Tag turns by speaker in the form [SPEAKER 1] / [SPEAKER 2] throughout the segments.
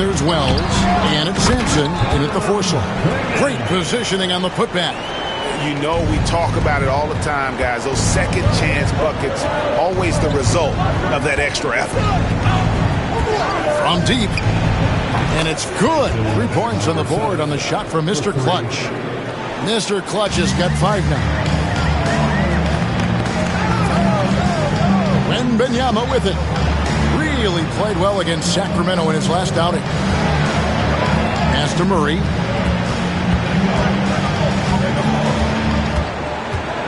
[SPEAKER 1] there's Wells, and it's Sampson in at the force line. Great positioning on the putback.
[SPEAKER 2] You know, we talk about it all the time, guys. Those second chance buckets, always the result of that extra effort.
[SPEAKER 1] From deep. And it's good. 3 points on the board on the shot from Mr. Clutch. Mr. Clutch has got 5 now. Wembanyama with it. Really played well against Sacramento in his last outing. Pass to Murray.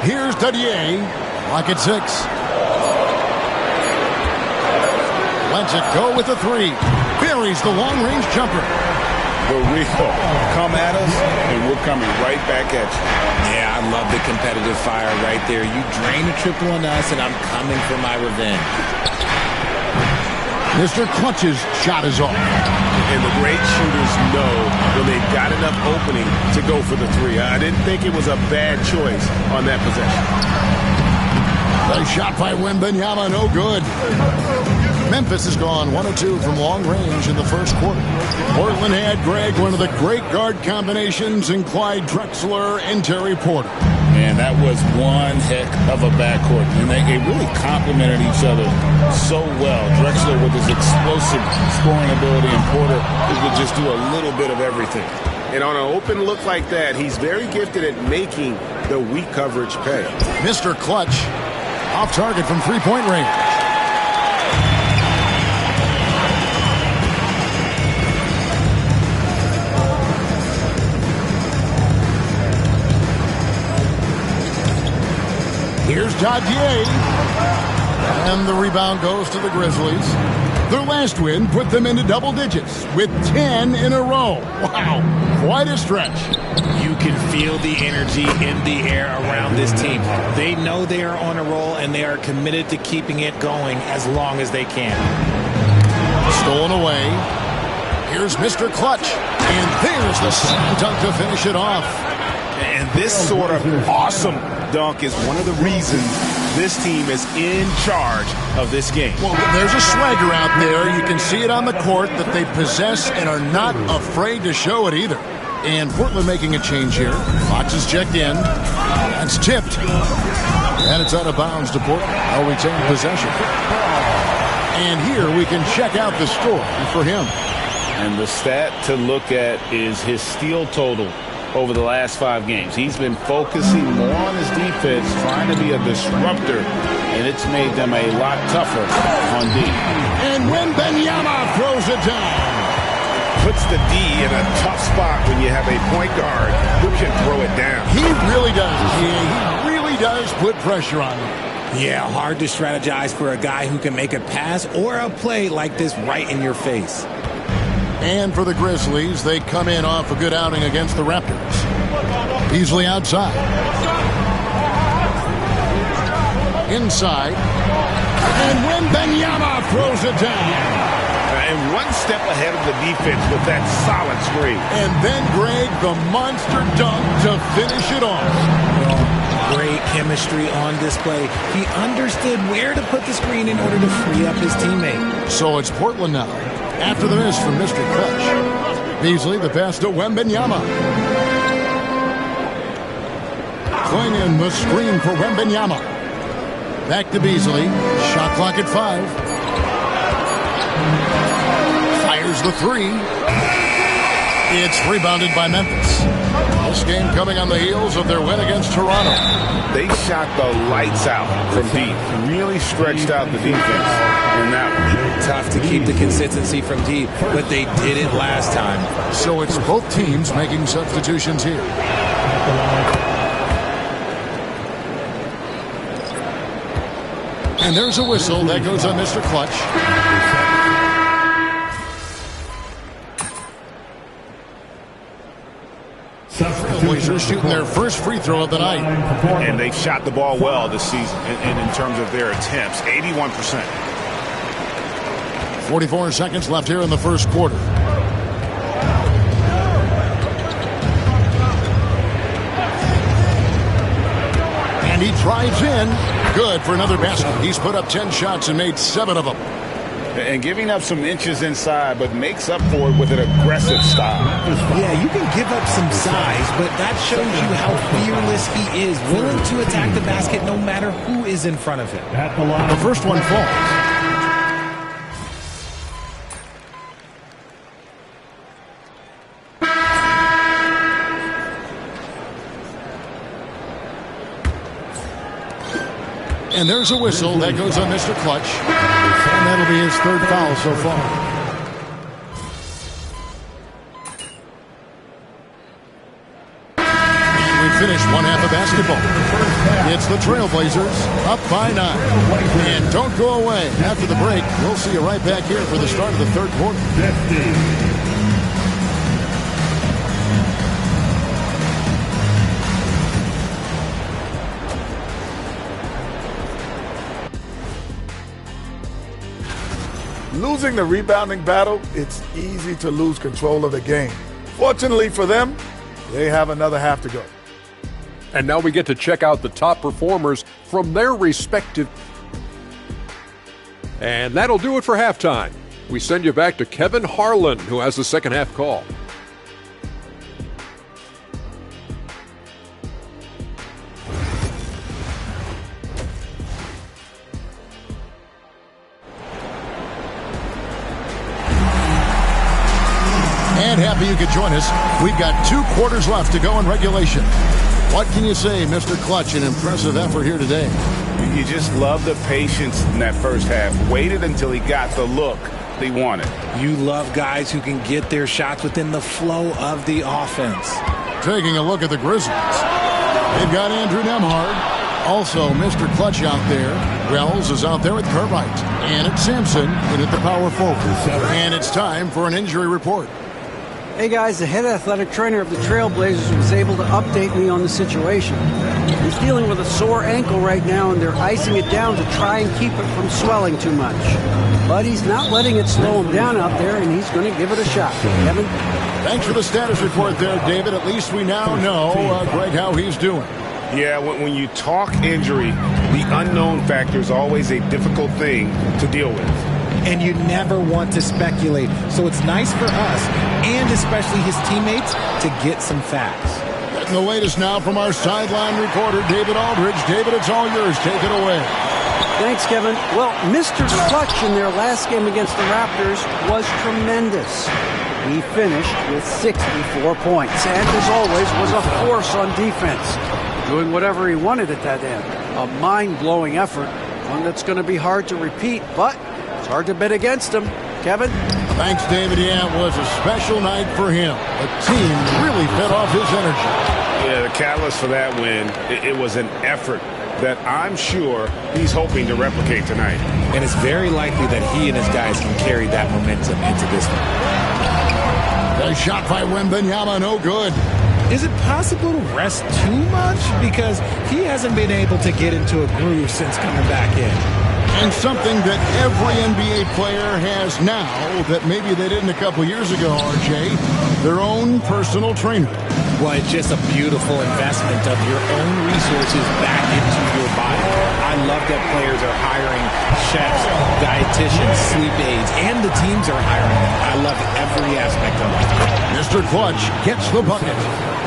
[SPEAKER 1] Here's Dadier. Lock at 6. Lets it go with the 3. Buries the long-range jumper.
[SPEAKER 2] For real. Come at us, and we're coming right back at you.
[SPEAKER 3] Yeah, I love the competitive fire right there. You drain a triple on us, and I'm coming for my revenge.
[SPEAKER 1] Mr. Clutch's shot is off.
[SPEAKER 2] And the great shooters know when they've got enough opening to go for the 3. I didn't think it was a bad choice on that possession.
[SPEAKER 1] The shot by Wembanyama, no good. Memphis has gone 1 of 2 from long range in the first quarter. Portland had, Greg, one of the great guard combinations in Clyde Drexler and Terry Porter.
[SPEAKER 4] Man, that was one heck of a backcourt. And they really complemented each other so well. Drexler with his explosive scoring ability and Porter who could just do a little bit of everything.
[SPEAKER 2] And on an open look like that, he's very gifted at making the weak coverage pay.
[SPEAKER 1] Mr. Clutch off target from 3-point range. Here's Dadier. And the rebound goes to the Grizzlies. Their last win put them into double digits with 10 in a row. Wow, quite a stretch.
[SPEAKER 3] You can feel the energy in the air around this team. They know they are on a roll, and they are committed to keeping it going as long as they can.
[SPEAKER 1] Stolen away. Here's Mr. Clutch. And there's the slam dunk to finish it off.
[SPEAKER 2] And this sort of awesome dunk is one of the reasons this team is in charge of this game.
[SPEAKER 1] Well, there's a swagger out there. You can see it on the court that they possess and are not afraid to show it either. And Portland making a change here. Fox is checked in. That's tipped. And it's out of bounds to Portland. I'll retain possession. And here we can check out the score for him.
[SPEAKER 4] And the stat to look at is his steal total over the last 5 games. He's been focusing more on his defense, trying to be a disruptor, and it's made them a lot tougher on D.
[SPEAKER 1] And Wembanyama throws it down.
[SPEAKER 2] Puts the D in a tough spot when you have a point guard who can throw it down.
[SPEAKER 1] He really does. He really does put pressure on him.
[SPEAKER 3] Yeah, hard to strategize for a guy who can make a pass or a play like this right in your face.
[SPEAKER 1] And for the Grizzlies, they come in off a good outing against the Raptors. Beasley outside. Inside. And Wembanyama throws it down.
[SPEAKER 2] And one step ahead of the defense with that solid screen.
[SPEAKER 1] And then, Greg, the monster dunk to finish it off.
[SPEAKER 3] Great chemistry on display. He understood where to put the screen in order to free up his teammate.
[SPEAKER 1] So it's Portland now. After the miss from Mr. Clutch. Beasley, the pass to Wembanyama. Klingon, the screen for Wembanyama. Back to Beasley. Shot clock at 5. Fires the 3. It's rebounded by Memphis. This game coming on the heels of their win against Toronto.
[SPEAKER 2] They shot the lights out from deep. Really stretched out the defense in that one.
[SPEAKER 3] Tough to keep the consistency from deep, but they did it last time.
[SPEAKER 1] So it's both teams making substitutions here. And there's a whistle that goes on Mr. Clutch. Blazers shooting their first free throw of the night.
[SPEAKER 2] And they've shot the ball well this season and in terms of their attempts, 81%.
[SPEAKER 1] 44 seconds left here in the first quarter. And he drives in. Good for another basket. He's put up 10 shots and made 7 of them.
[SPEAKER 4] and giving up some inches inside, but makes up for it with an aggressive style.
[SPEAKER 3] Yeah, you can give up some size, but that shows you how fearless he is, willing to attack the basket no matter who is in front of him.
[SPEAKER 1] The first one falls. And there's a whistle that goes on Mr. Clutch. And that'll be his third foul so far. And we finished one half of basketball. It's the Trailblazers up by 9. And don't go away. After the break, we'll see you right back here for the start of the third quarter.
[SPEAKER 5] Losing the rebounding battle, it's easy to lose control of the game. Fortunately for them, they have another half to go.
[SPEAKER 6] And now we get to check out the top performers from their respective. And that'll do it for halftime. We send you back to Kevin Harlan, who has the second half call.
[SPEAKER 1] And happy you could join us. We've got 2 quarters left to go in regulation. What can you say, Mr. Clutch? An impressive effort here today.
[SPEAKER 4] You just love the patience in that first half. Waited until he got the look he wanted.
[SPEAKER 3] You love guys who can get their shots within the flow of the offense.
[SPEAKER 1] Taking a look at the Grizzlies. They've got Andrew Nembhard. Also, Mr. Clutch out there. Wells is out there with Cartwright. And it's Sampson in at the power forward. And it's time for an injury report.
[SPEAKER 7] Hey guys, the head athletic trainer of the Trailblazers was able to update me on the situation. He's dealing with a sore ankle right now, and they're icing it down to try and keep it from swelling too much. But he's not letting it slow him down out there, and he's going to give it a shot. Kevin?
[SPEAKER 1] Thanks for the status report there, David. At least we now know, Greg, how he's doing.
[SPEAKER 2] Yeah, when you talk injury, the unknown factor is always a difficult thing to deal with.
[SPEAKER 3] And you never want to speculate. So it's nice for us, and especially his teammates, to get some facts.
[SPEAKER 1] Getting the latest now from our sideline reporter, David Aldridge. David, it's all yours. Take it away.
[SPEAKER 7] Thanks, Kevin. Well, Mr. Clutch in their last game against the Raptors was tremendous. He finished with 64 points, and as always, was a force on defense, doing whatever he wanted at that end. A mind-blowing effort, one that's going to be hard to repeat, but it's hard to bet against him. Kevin?
[SPEAKER 1] Thanks, David. Yeah, it was a special night for him. The team really fed off his energy.
[SPEAKER 2] Yeah, the catalyst for that win, it was an effort that I'm sure he's hoping to replicate tonight.
[SPEAKER 3] And it's very likely that he and his guys can carry that momentum into this one.
[SPEAKER 1] A shot by Wembanyama, no good.
[SPEAKER 3] Is it possible to rest too much? Because he hasn't been able to get into a groove since coming back in.
[SPEAKER 1] And something that every NBA player has now that maybe they didn't a couple years ago, RJ, their own personal trainer.
[SPEAKER 3] Well, it's just a beautiful investment of your own resources back into your body. I love that players are hiring chefs, dietitians, sleep aides, and the teams are hiring them. I love every aspect of it.
[SPEAKER 1] Mr. Clutch gets the bucket.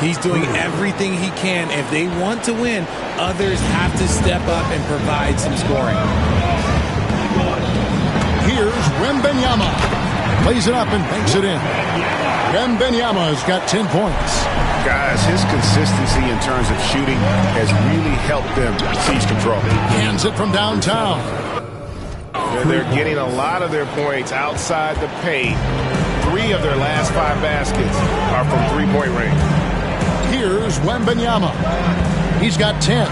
[SPEAKER 3] He's doing everything he can. If they want to win, others have to step up and provide some scoring.
[SPEAKER 1] Here's Wembanyama. Plays it up and banks it in. Wembanyama's got 10 points.
[SPEAKER 2] Guys, his consistency in terms of shooting has really helped them seize control.
[SPEAKER 1] Hands it from downtown.
[SPEAKER 2] They're getting a lot of their points outside the paint. 3 of their last 5 baskets are from three-point range.
[SPEAKER 1] Here's Wembanyama. He's got 10.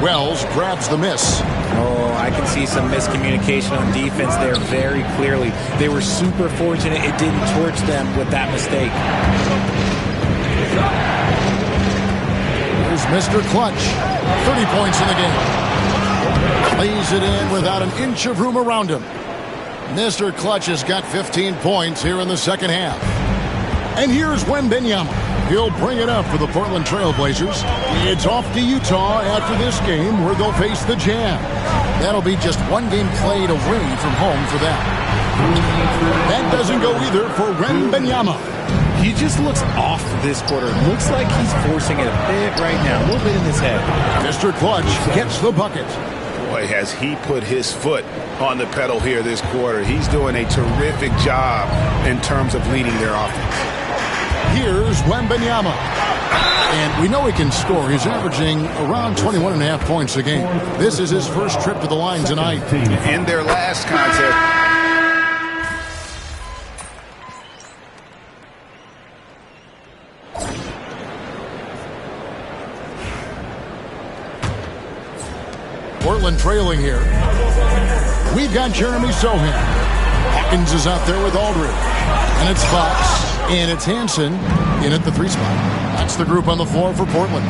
[SPEAKER 1] Wells grabs the miss.
[SPEAKER 3] Oh, I can see some miscommunication on defense there very clearly. They were super fortunate it didn't torch them with that mistake.
[SPEAKER 1] Here's Mr. Clutch. 30 points in the game. Lays it in without an inch of room around him. Mr. Clutch has got 15 points here in the second half. And here's Wembanyama. He'll bring it up for the Portland Trail Blazers. It's off to Utah after this game where they'll face the Jazz. That'll be just one game played away from home for them. That doesn't go either for Wembanyama.
[SPEAKER 3] He just looks off this quarter. Looks like he's forcing it a bit right now. A little bit in his head.
[SPEAKER 1] Mr. Clutch gets the bucket.
[SPEAKER 2] Boy, has he put his foot on the pedal here this quarter. He's doing a terrific job in terms of leading their offense.
[SPEAKER 1] Here's Wembanyama. And we know he can score. He's averaging around 21.5 points a game. This is his first trip to the line tonight.
[SPEAKER 2] In their last contest,
[SPEAKER 1] Portland trailing here. We've got Jeremy Sohan. Hawkins is out there with Aldridge. And it's Fox. And it's Hansen in at the 3 spot. That's the group on the floor for Portland.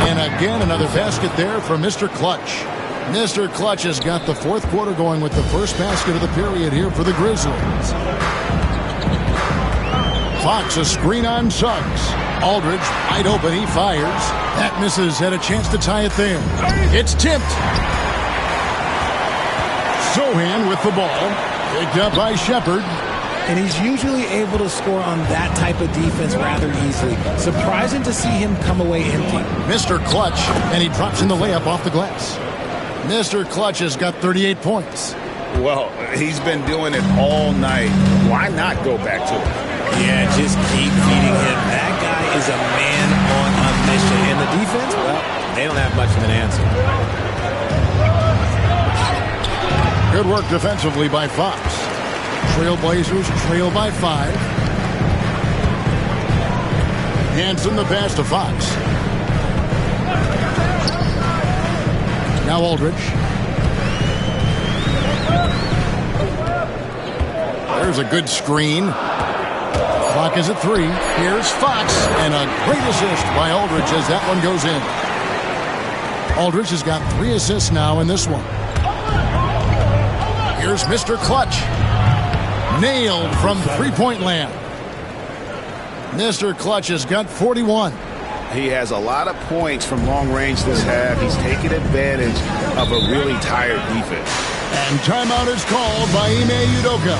[SPEAKER 1] And again, another basket there from Mr. Clutch. Mr. Clutch has got the fourth quarter going with the first basket of the period here for the Grizzlies. Fox, a screen on Suggs. Aldridge, wide open, he fires. That misses, had a chance to tie it there. It's tipped. Sohan with the ball. Picked up by Shepard.
[SPEAKER 3] And he's usually able to score on that type of defense rather easily. Surprising to see him come away empty.
[SPEAKER 1] Mr. Clutch, and he drops in the layup off the glass. Mr. Clutch has got 38 points.
[SPEAKER 2] well, he's been doing it all night. Why not go back to it?
[SPEAKER 3] Yeah, just keep feeding him. That guy is a man on a mission. And the defense, well, they don't have much of an answer.
[SPEAKER 1] Good work defensively by Fox. Trailblazers trail by 5. Hansen the pass to Fox. Now Aldridge. There's a good screen. Clock is at 3. Here's Fox, and a great assist by Aldridge as that one goes in. Aldridge has got 3 assists now in this one. Here's Mr. Clutch. Nailed from three-point land. Mr. Clutch has got 41.
[SPEAKER 2] He has a lot of points from long range this half. He's taken advantage of a really tired defense.
[SPEAKER 1] And timeout is called by Ime Udoka.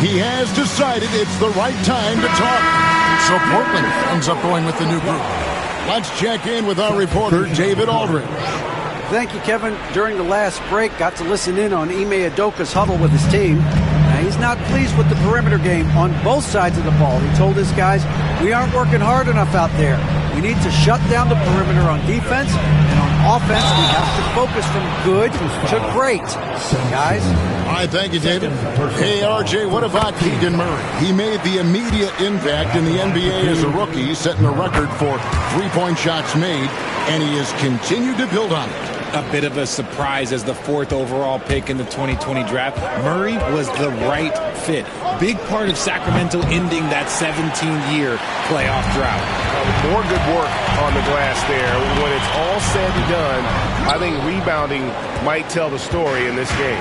[SPEAKER 1] He has decided it's the right time to talk. So Portland ends up going with the new group. Let's check in with our reporter, David Aldridge.
[SPEAKER 7] Thank you, Kevin. During the last break, got to listen in on Ime Udoka's huddle with his team. Now, he's not pleased with the perimeter game on both sides of the ball. He told his guys, we aren't working hard enough out there. We need to shut down the perimeter on defense, and on offense, we have to focus from good to great. Guys?
[SPEAKER 1] All right, thank you, David. Hey, RJ, what about Keegan Murray? He made the immediate impact in the NBA as a rookie, setting a record for three-point shots made, and he has continued to build on it.
[SPEAKER 3] A bit of a surprise as the 4th overall pick in the 2020 draft. Murray was the right fit. Big part of Sacramento ending that 17-year playoff drought.
[SPEAKER 2] More good work on the glass there. When it's all said and done, I think rebounding might tell the story in this game.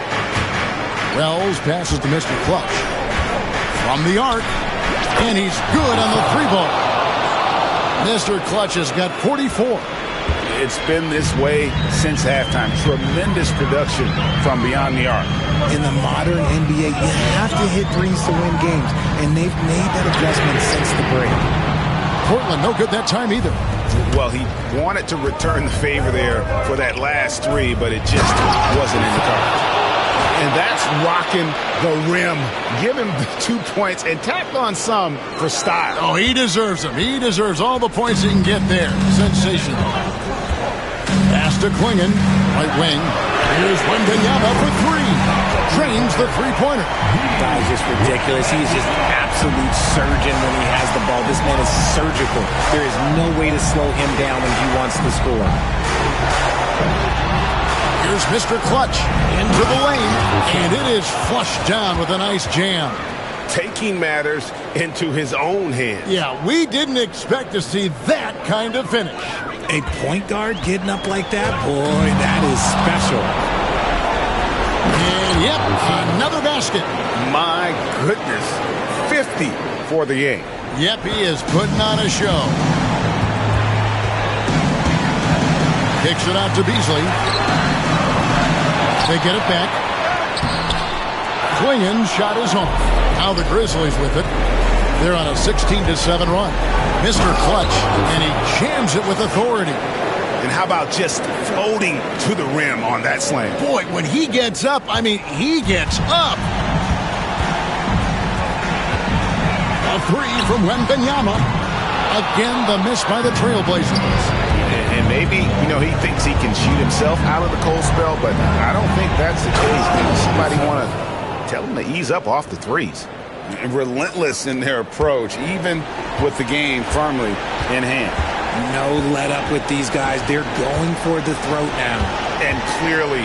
[SPEAKER 1] Wells passes to Mr. Clutch. From the arc, and he's good on the 3-ball. Mr. Clutch has got 44.
[SPEAKER 4] It's been this way since halftime. Tremendous production from beyond the arc.
[SPEAKER 3] In the modern NBA, you have to hit threes to win games, and they've made that adjustment since the break.
[SPEAKER 1] Portland, no good that time either.
[SPEAKER 2] Well, he wanted to return the favor there for that last 3, but it just wasn't in the cards. And that's rocking the rim. Give him the 2 points and tack on some for style.
[SPEAKER 1] Oh, he deserves them. He deserves all the points he can get there. Sensational. Pass to Klingon, right wing. Here's Wembanyama for 3. Trains the three-pointer.
[SPEAKER 3] Guy's just ridiculous. He's just an absolute surgeon when he has the ball. This man is surgical. There is no way to slow him down when he wants to score.
[SPEAKER 1] Here's Mr. Clutch into the lane, and it is flushed down with a nice jam.
[SPEAKER 2] Taking matters into his own hands.
[SPEAKER 1] Yeah, we didn't expect to see that kind of finish.
[SPEAKER 3] A point guard getting up like that? Boy, that is special.
[SPEAKER 1] And, yep, another basket.
[SPEAKER 2] My goodness. 50 for the game.
[SPEAKER 1] Yep, he is putting on a show. Kicks it out to Beasley. They get it back. Clingan shot is off. Now the Grizzlies with it. They're on a 16-7 run. Mr. Clutch, and he jams it with authority.
[SPEAKER 2] And how about just floating to the rim on that slam?
[SPEAKER 1] Boy, when he gets up, I mean, he gets up. A three from Wembanyama. Again, the miss by the Trailblazers.
[SPEAKER 2] And maybe, he thinks he can shoot himself out of the cold spell, but I don't think that's the case. Maybe somebody want to tell him to ease up off the threes.
[SPEAKER 4] Relentless in their approach, even with the game firmly in hand.
[SPEAKER 3] No let up with these guys. They're going for the throat now.
[SPEAKER 2] And clearly,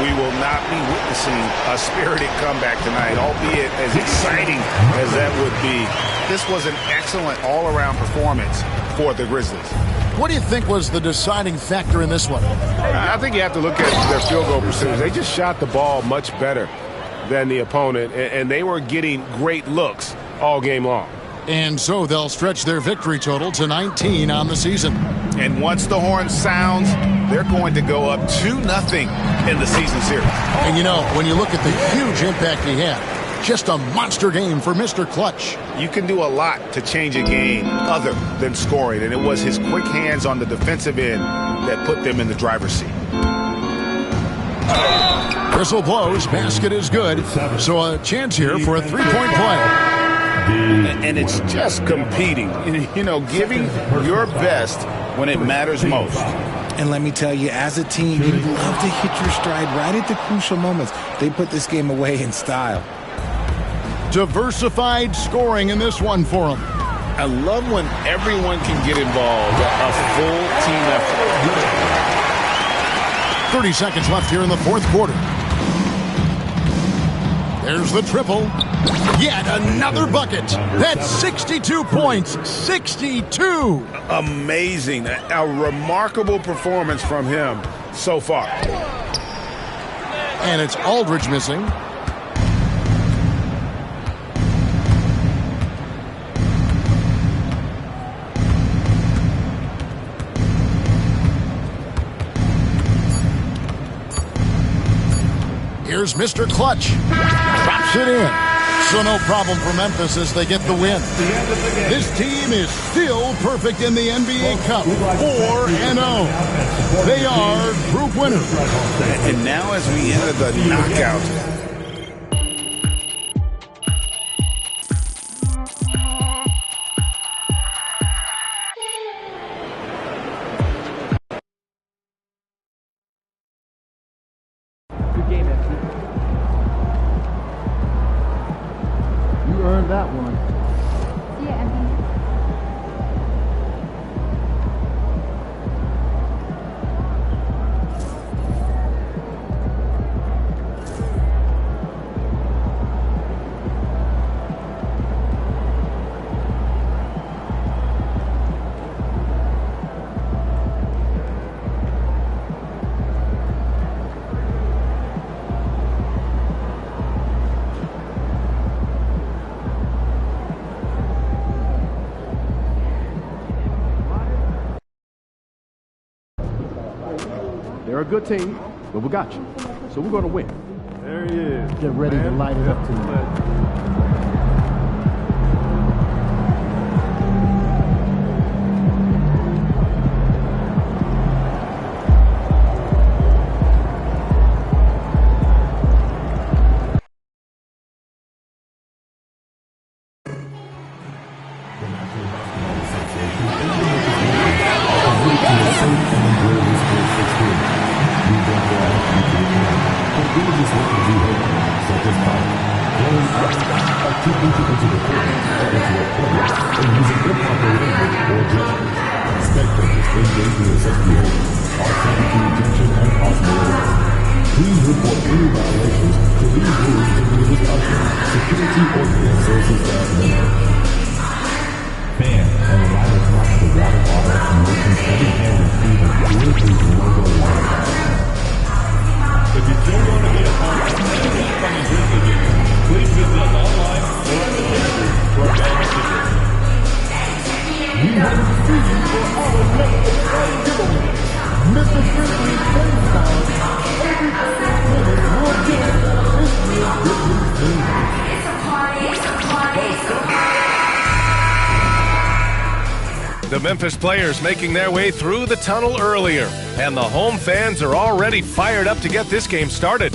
[SPEAKER 2] we will not be witnessing a spirited comeback tonight, albeit as exciting as that would be. This was an excellent all-around performance for the Grizzlies.
[SPEAKER 1] What do you think was the deciding factor in this one?
[SPEAKER 8] I think you have to look at their field goal percentage. They just shot the ball much better than the opponent, and they were getting great looks all game long.
[SPEAKER 1] And so they'll stretch their victory total to 19 on the season.
[SPEAKER 2] And once the horn sounds, they're going to go up 2-0 in the season series.
[SPEAKER 1] And when you look at the huge impact he had, just a monster game for Mr. Clutch.
[SPEAKER 2] You can do a lot to change a game other than scoring, and it was his quick hands on the defensive end that put them in the driver's seat.
[SPEAKER 1] Whistle blows, basket is good, so a chance here for a three-point play.
[SPEAKER 4] And it's just competing, giving your best when it matters most.
[SPEAKER 3] And let me tell you, as a team, you love to hit your stride right at the crucial moments. They put this game away in style.
[SPEAKER 1] Diversified scoring in this one for them.
[SPEAKER 4] I love when everyone can get involved, a full team effort.
[SPEAKER 1] 30 seconds left here in the fourth quarter. There's the triple. Yet another bucket. That's 62 points. 62.
[SPEAKER 8] Amazing. A remarkable performance from him so far.
[SPEAKER 1] And it's Aldridge missing. Here's Mr. Clutch. Drops it in. So no problem for Memphis as they get the win. This team is still perfect in the NBA Cup. 4-0. They are group winners.
[SPEAKER 2] And now as we enter the knockout.
[SPEAKER 9] That one. Yeah,
[SPEAKER 10] They're a good team, but we got you. So we're going to win.
[SPEAKER 8] There he is.
[SPEAKER 9] Get ready to light it up tonight. Mr. Grizzlies,
[SPEAKER 11] The Memphis players making their way through the tunnel earlier, and the home fans are already fired up to get this game started.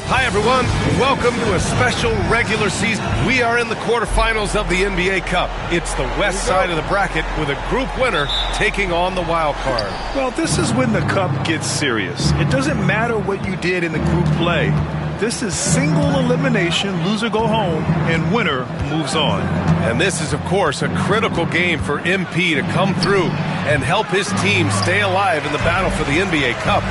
[SPEAKER 11] Hi, everyone. Welcome to a special regular season. We are in the quarterfinals of the NBA Cup. It's the west side of the bracket with a group winner taking on the wild card.
[SPEAKER 12] Well, this is when the Cup gets serious. It doesn't matter what you did in the group play. This is single elimination, loser go home, and winner moves on.
[SPEAKER 11] And this is, of course, a critical game for MP to come through and help his team stay alive in the battle for the NBA Cup.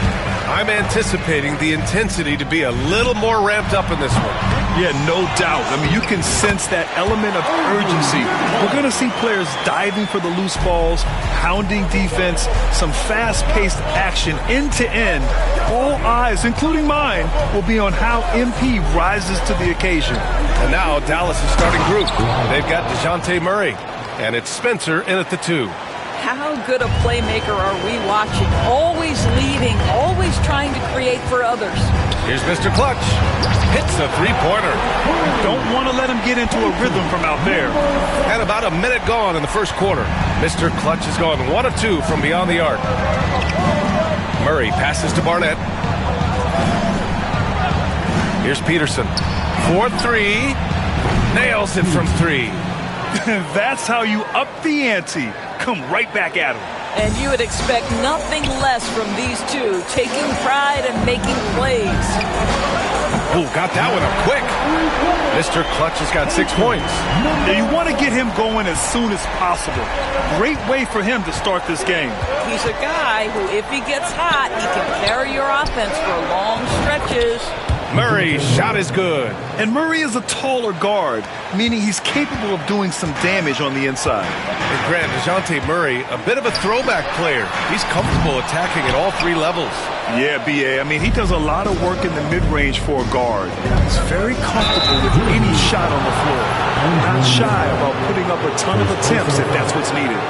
[SPEAKER 11] I'm anticipating the intensity to be a little more ramped up in this one.
[SPEAKER 12] Yeah, no doubt. I mean, you can sense that element of urgency. We're going to see players diving for the loose balls, hounding defense, some fast-paced action end to end. All eyes, including mine, will be on how MP rises to the occasion.
[SPEAKER 11] And now Dallas' starting group. They've got DeJounte Murray, and it's Spencer in at the 2.
[SPEAKER 13] How good a playmaker are we watching? Always leading, always trying to create for others.
[SPEAKER 11] Here's Mr. Clutch. Hits a three-pointer.
[SPEAKER 12] Don't want to let him get into a rhythm from out there.
[SPEAKER 11] And about a minute gone in the first quarter. Mr. Clutch has gone 1 of 2 from beyond the arc. Murray passes to Barnett. Here's Peterson. 4-3. Nails it from 3.
[SPEAKER 12] That's how you up the ante. Come right back at him.
[SPEAKER 13] And you would expect nothing less from these two, taking pride and making plays.
[SPEAKER 11] Oh, got that one up quick. Mr. Clutch has got 6 points.
[SPEAKER 12] Now you want to get him going as soon as possible. Great way for him to start this game.
[SPEAKER 13] He's a guy who, if he gets hot, he can carry your offense for long stretches.
[SPEAKER 11] Murray's shot is good.
[SPEAKER 12] And Murray is a taller guard, meaning he's capable of doing some damage on the inside.
[SPEAKER 11] And Grant, DeJounte Murray, a bit of a throwback player. He's comfortable attacking at all 3 levels.
[SPEAKER 12] Yeah, B.A. I mean, he does a lot of work in the mid-range for a guard. He's very comfortable with any shot on the floor. Not shy about putting up a ton of attempts if that's what's needed.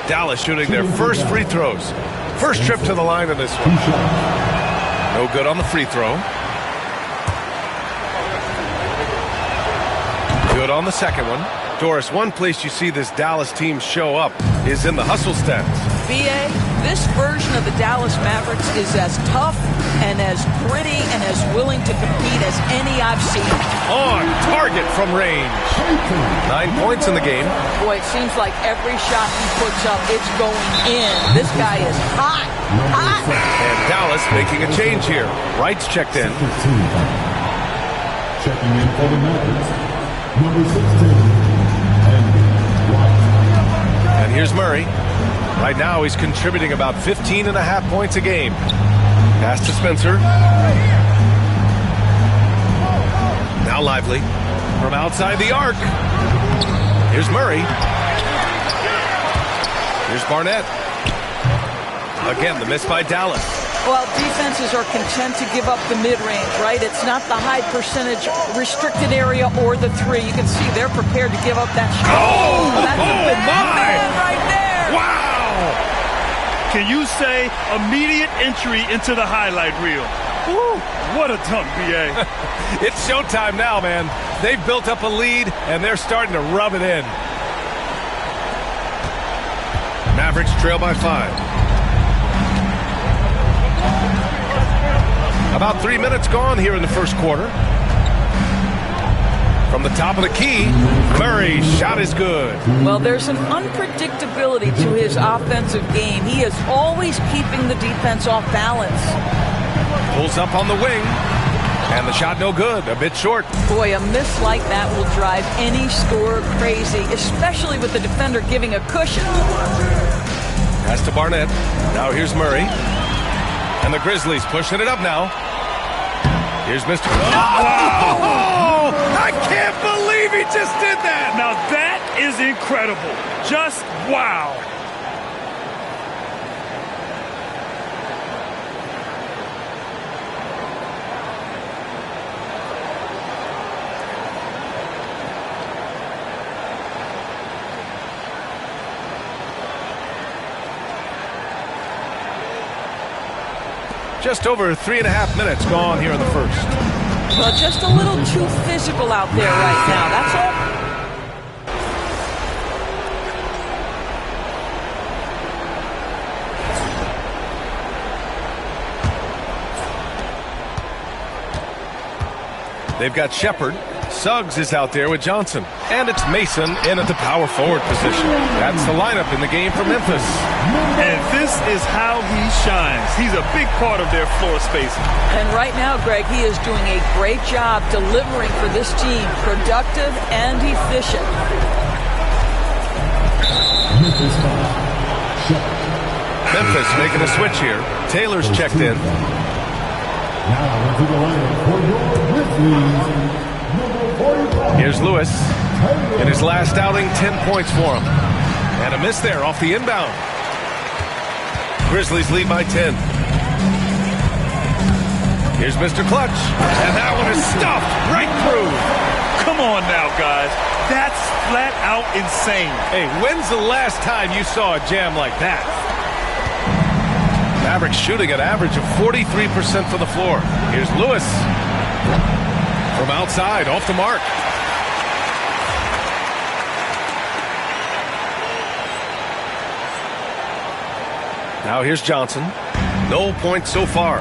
[SPEAKER 11] Dallas shooting their first free throws. First trip to the line in this one. No good on the free throw. Good on the second one. Doris, one place you see this Dallas team show up is in the hustle stats.
[SPEAKER 13] B.A., this version of the Dallas Mavericks is as tough and as gritty and as willing to compete as any I've seen.
[SPEAKER 11] On target from range. 9 points in the game.
[SPEAKER 13] Boy, it seems like every shot he puts up, it's going in. This guy is hot. Hot.
[SPEAKER 11] And Dallas making a change here. Wright's checked in.
[SPEAKER 14] Checking in for the Mavericks, number 16.
[SPEAKER 11] And here's Murray. Right now he's contributing about 15.5 points a game. Pass to Spencer. Now Lively from outside the arc. Here's Murray. Here's Barnett. Again, the miss by Dallas.
[SPEAKER 13] Well, defenses are content to give up the mid-range, right? It's not the high percentage restricted area or the 3. You can see they're prepared to give up that shot.
[SPEAKER 11] Oh,
[SPEAKER 13] that's a bad man right there.
[SPEAKER 11] Wow.
[SPEAKER 12] Can you say immediate entry into the highlight reel? Woo, what a dunk, B.A.
[SPEAKER 11] It's showtime now, man. They've built up a lead, and they're starting to rub it in. Mavericks trail by 5. About 3 minutes gone here in the first quarter. From the top of the key, Murray's shot is good.
[SPEAKER 13] Well, there's an unpredictability to his offensive game. He is always keeping the defense off balance.
[SPEAKER 11] Pulls up on the wing, and the shot no good, a bit short.
[SPEAKER 13] Boy, a miss like that will drive any scorer crazy, especially with the defender giving a cushion.
[SPEAKER 11] Pass to Barnett. Now here's Murray. And the Grizzlies pushing it up now. Here's Mr. Oh! I can't believe he just did that!
[SPEAKER 12] Now that is incredible. Just wow.
[SPEAKER 11] Just over 3.5 minutes gone here in the first.
[SPEAKER 13] Well, just a little too physical out there right now. That's all.
[SPEAKER 11] They've got Shepard. Suggs is out there with Johnson. And it's Mason in at the power forward position. That's the lineup in the game for Memphis.
[SPEAKER 12] And this is how he shines. He's a big part of their floor spacing.
[SPEAKER 13] And right now, Greg, he is doing a great job delivering for this team. Productive and efficient.
[SPEAKER 11] Memphis making a switch here. Taylor's checked in.
[SPEAKER 14] Now into the lineup for your Grizzlies.
[SPEAKER 11] Here's Lewis. In his last outing, 10 points for him. And a miss there off the inbound. Grizzlies lead by 10. Here's Mr. Clutch. And that one is stuffed right through.
[SPEAKER 12] Come on now, guys. That's flat out insane.
[SPEAKER 11] Hey, when's the last time you saw a jam like that? Mavericks shooting an average of 43% from the floor. Here's Lewis. From outside, off the mark. Now here's Johnson. No points so far.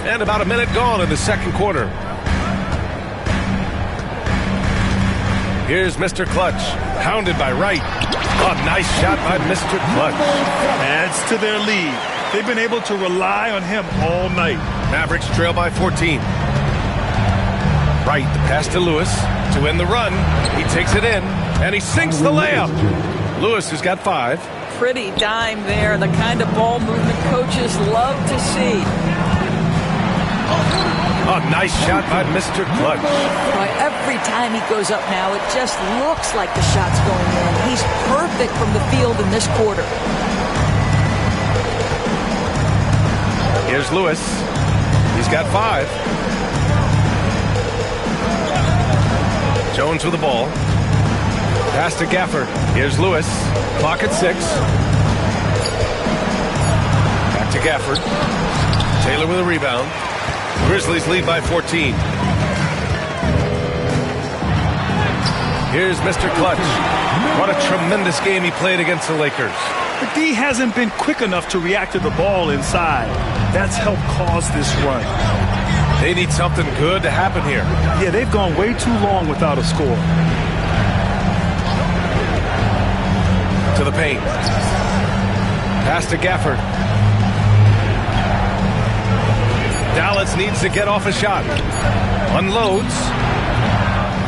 [SPEAKER 11] And about a minute gone in the second quarter. Here's Mr. Clutch. Hounded by Wright. A nice shot by Mr. Clutch.
[SPEAKER 12] Adds to their lead. They've been able to rely on him all night.
[SPEAKER 11] Mavericks trail by 14. Wright, the pass to Lewis to end the run. He takes it in, and he sinks the layup. Lewis has got 5.
[SPEAKER 13] Pretty dime there. The kind of ball movement coaches love to see.
[SPEAKER 11] A nice shot by Mr. Clutch.
[SPEAKER 13] Boy, every time he goes up now, it just looks like the shot's going in. He's perfect from the field in this quarter.
[SPEAKER 11] Here's Lewis. He's got 5. Jones with the ball. Pass to Gafford. Here's Lewis. Clock at 6. Back to Gafford. Taylor with a rebound. Grizzlies lead by 14. Here's Mr. Clutch. What a tremendous game he played against the Lakers.
[SPEAKER 12] The D hasn't been quick enough to react to the ball inside. That's helped cause this run.
[SPEAKER 11] They need something good to happen here.
[SPEAKER 12] Yeah, they've gone way too long without a score.
[SPEAKER 11] To the paint. Pass to Gafford. Dallas needs to get off a shot. Unloads.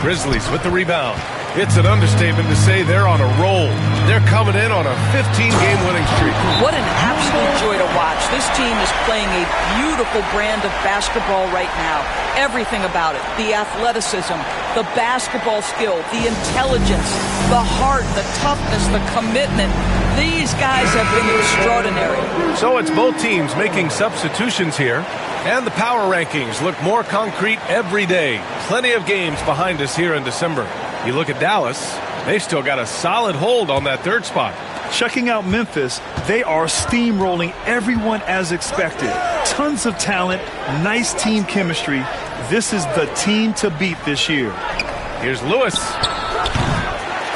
[SPEAKER 11] Grizzlies with the rebound. It's an understatement to say they're on a roll. They're coming in on a 15-game winning streak.
[SPEAKER 13] What an absolute joy to watch. This team is playing a beautiful brand of basketball right now. Everything about it. The athleticism, the basketball skill, the intelligence, the heart, the toughness, the commitment. These guys have been extraordinary.
[SPEAKER 11] So it's both teams making substitutions here. And the power rankings look more concrete every day. Plenty of games behind us here in December. You look at Dallas, they've still got a solid hold on that 3rd spot.
[SPEAKER 12] Checking out Memphis, they are steamrolling everyone as expected. Tons of talent, nice team chemistry. This is the team to beat this year.
[SPEAKER 11] Here's Lewis.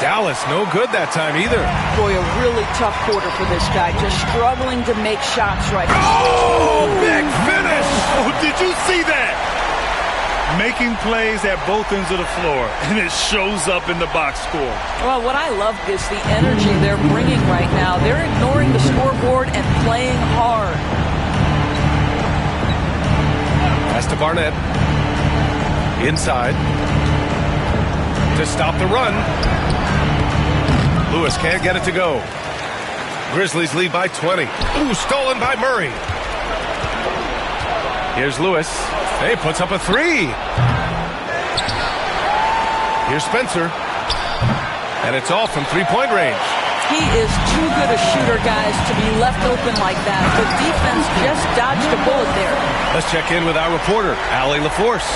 [SPEAKER 11] Dallas, no good that time either.
[SPEAKER 13] Boy, a really tough quarter for this guy. Just struggling to make shots right now.
[SPEAKER 11] Oh, big finish!
[SPEAKER 12] Oh, did you see that? Making plays at both ends of the floor, and it shows up in the box score.
[SPEAKER 13] Well, what I love is the energy they're bringing right now. They're ignoring the scoreboard and playing hard.
[SPEAKER 11] Pass to Barnett. Inside. To stop the run. Lewis can't get it to go. Grizzlies lead by 20. Ooh, stolen by Murray. Here's Lewis. He puts up a 3. Here's Spencer. And it's all from 3-point range.
[SPEAKER 13] He is too good a shooter, guys, to be left open like that. The defense just dodged a bullet there.
[SPEAKER 11] Let's check in with our reporter, Allie LaForce.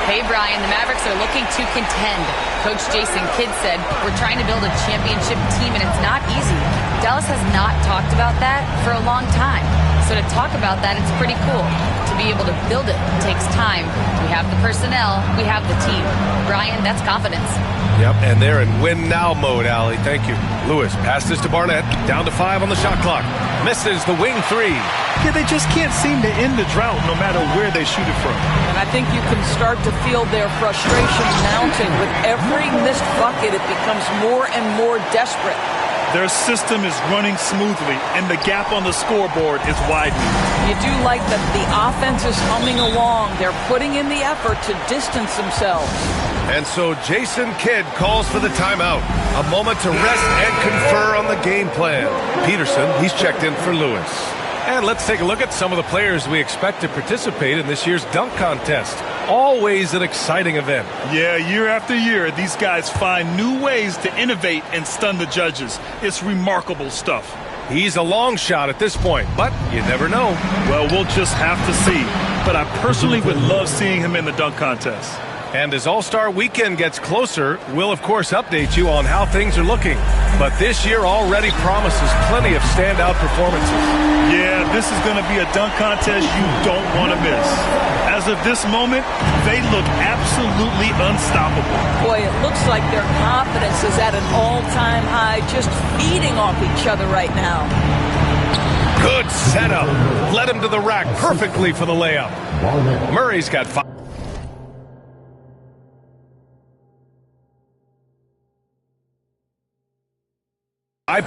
[SPEAKER 15] Hey, Brian, the Mavericks are looking to contend. Coach Jason Kidd said, we're trying to build a championship team, and it's not easy. Dallas has not talked about that for a long time. So to talk about that, it's pretty cool. To be able to build it takes time. We have the personnel. We have the team. Brian, that's confidence.
[SPEAKER 11] Yep, and they're in win-now mode, Allie. Thank you. Lewis passes to Barnett. Down to 5 on the shot clock. Misses the wing 3.
[SPEAKER 12] Yeah, they just can't seem to end the drought no matter where they shoot it from.
[SPEAKER 13] And I think you can start to feel their frustration mounting. With every missed bucket, it becomes more and more desperate.
[SPEAKER 12] Their system is running smoothly, and the gap on the scoreboard is widening.
[SPEAKER 13] You do like that the offense is humming along. They're putting in the effort to distance themselves.
[SPEAKER 11] And so Jason Kidd calls for the timeout. A moment to rest and confer on the game plan. Peterson, he's checked in for Lewis. And let's take a look at some of the players we expect to participate in this year's dunk contest. Always an exciting event.
[SPEAKER 12] Yeah, year after year, these guys find new ways to innovate and stun the judges. It's remarkable stuff.
[SPEAKER 11] He's a long shot at this point, but you never know.
[SPEAKER 12] Well, we'll just have to see. But I personally would love seeing him in the dunk contest.
[SPEAKER 11] And as All-Star Weekend gets closer, we'll of course update you on how things are looking. But this year already promises plenty of standout performances.
[SPEAKER 12] Yeah, this is going to be a dunk contest you don't want to miss. As of this moment, they look absolutely unstoppable.
[SPEAKER 13] Boy, it looks like their confidence is at an all-time high, just feeding off each other right now.
[SPEAKER 11] Good setup. Led him to the rack perfectly for the layup. Murray's got 5.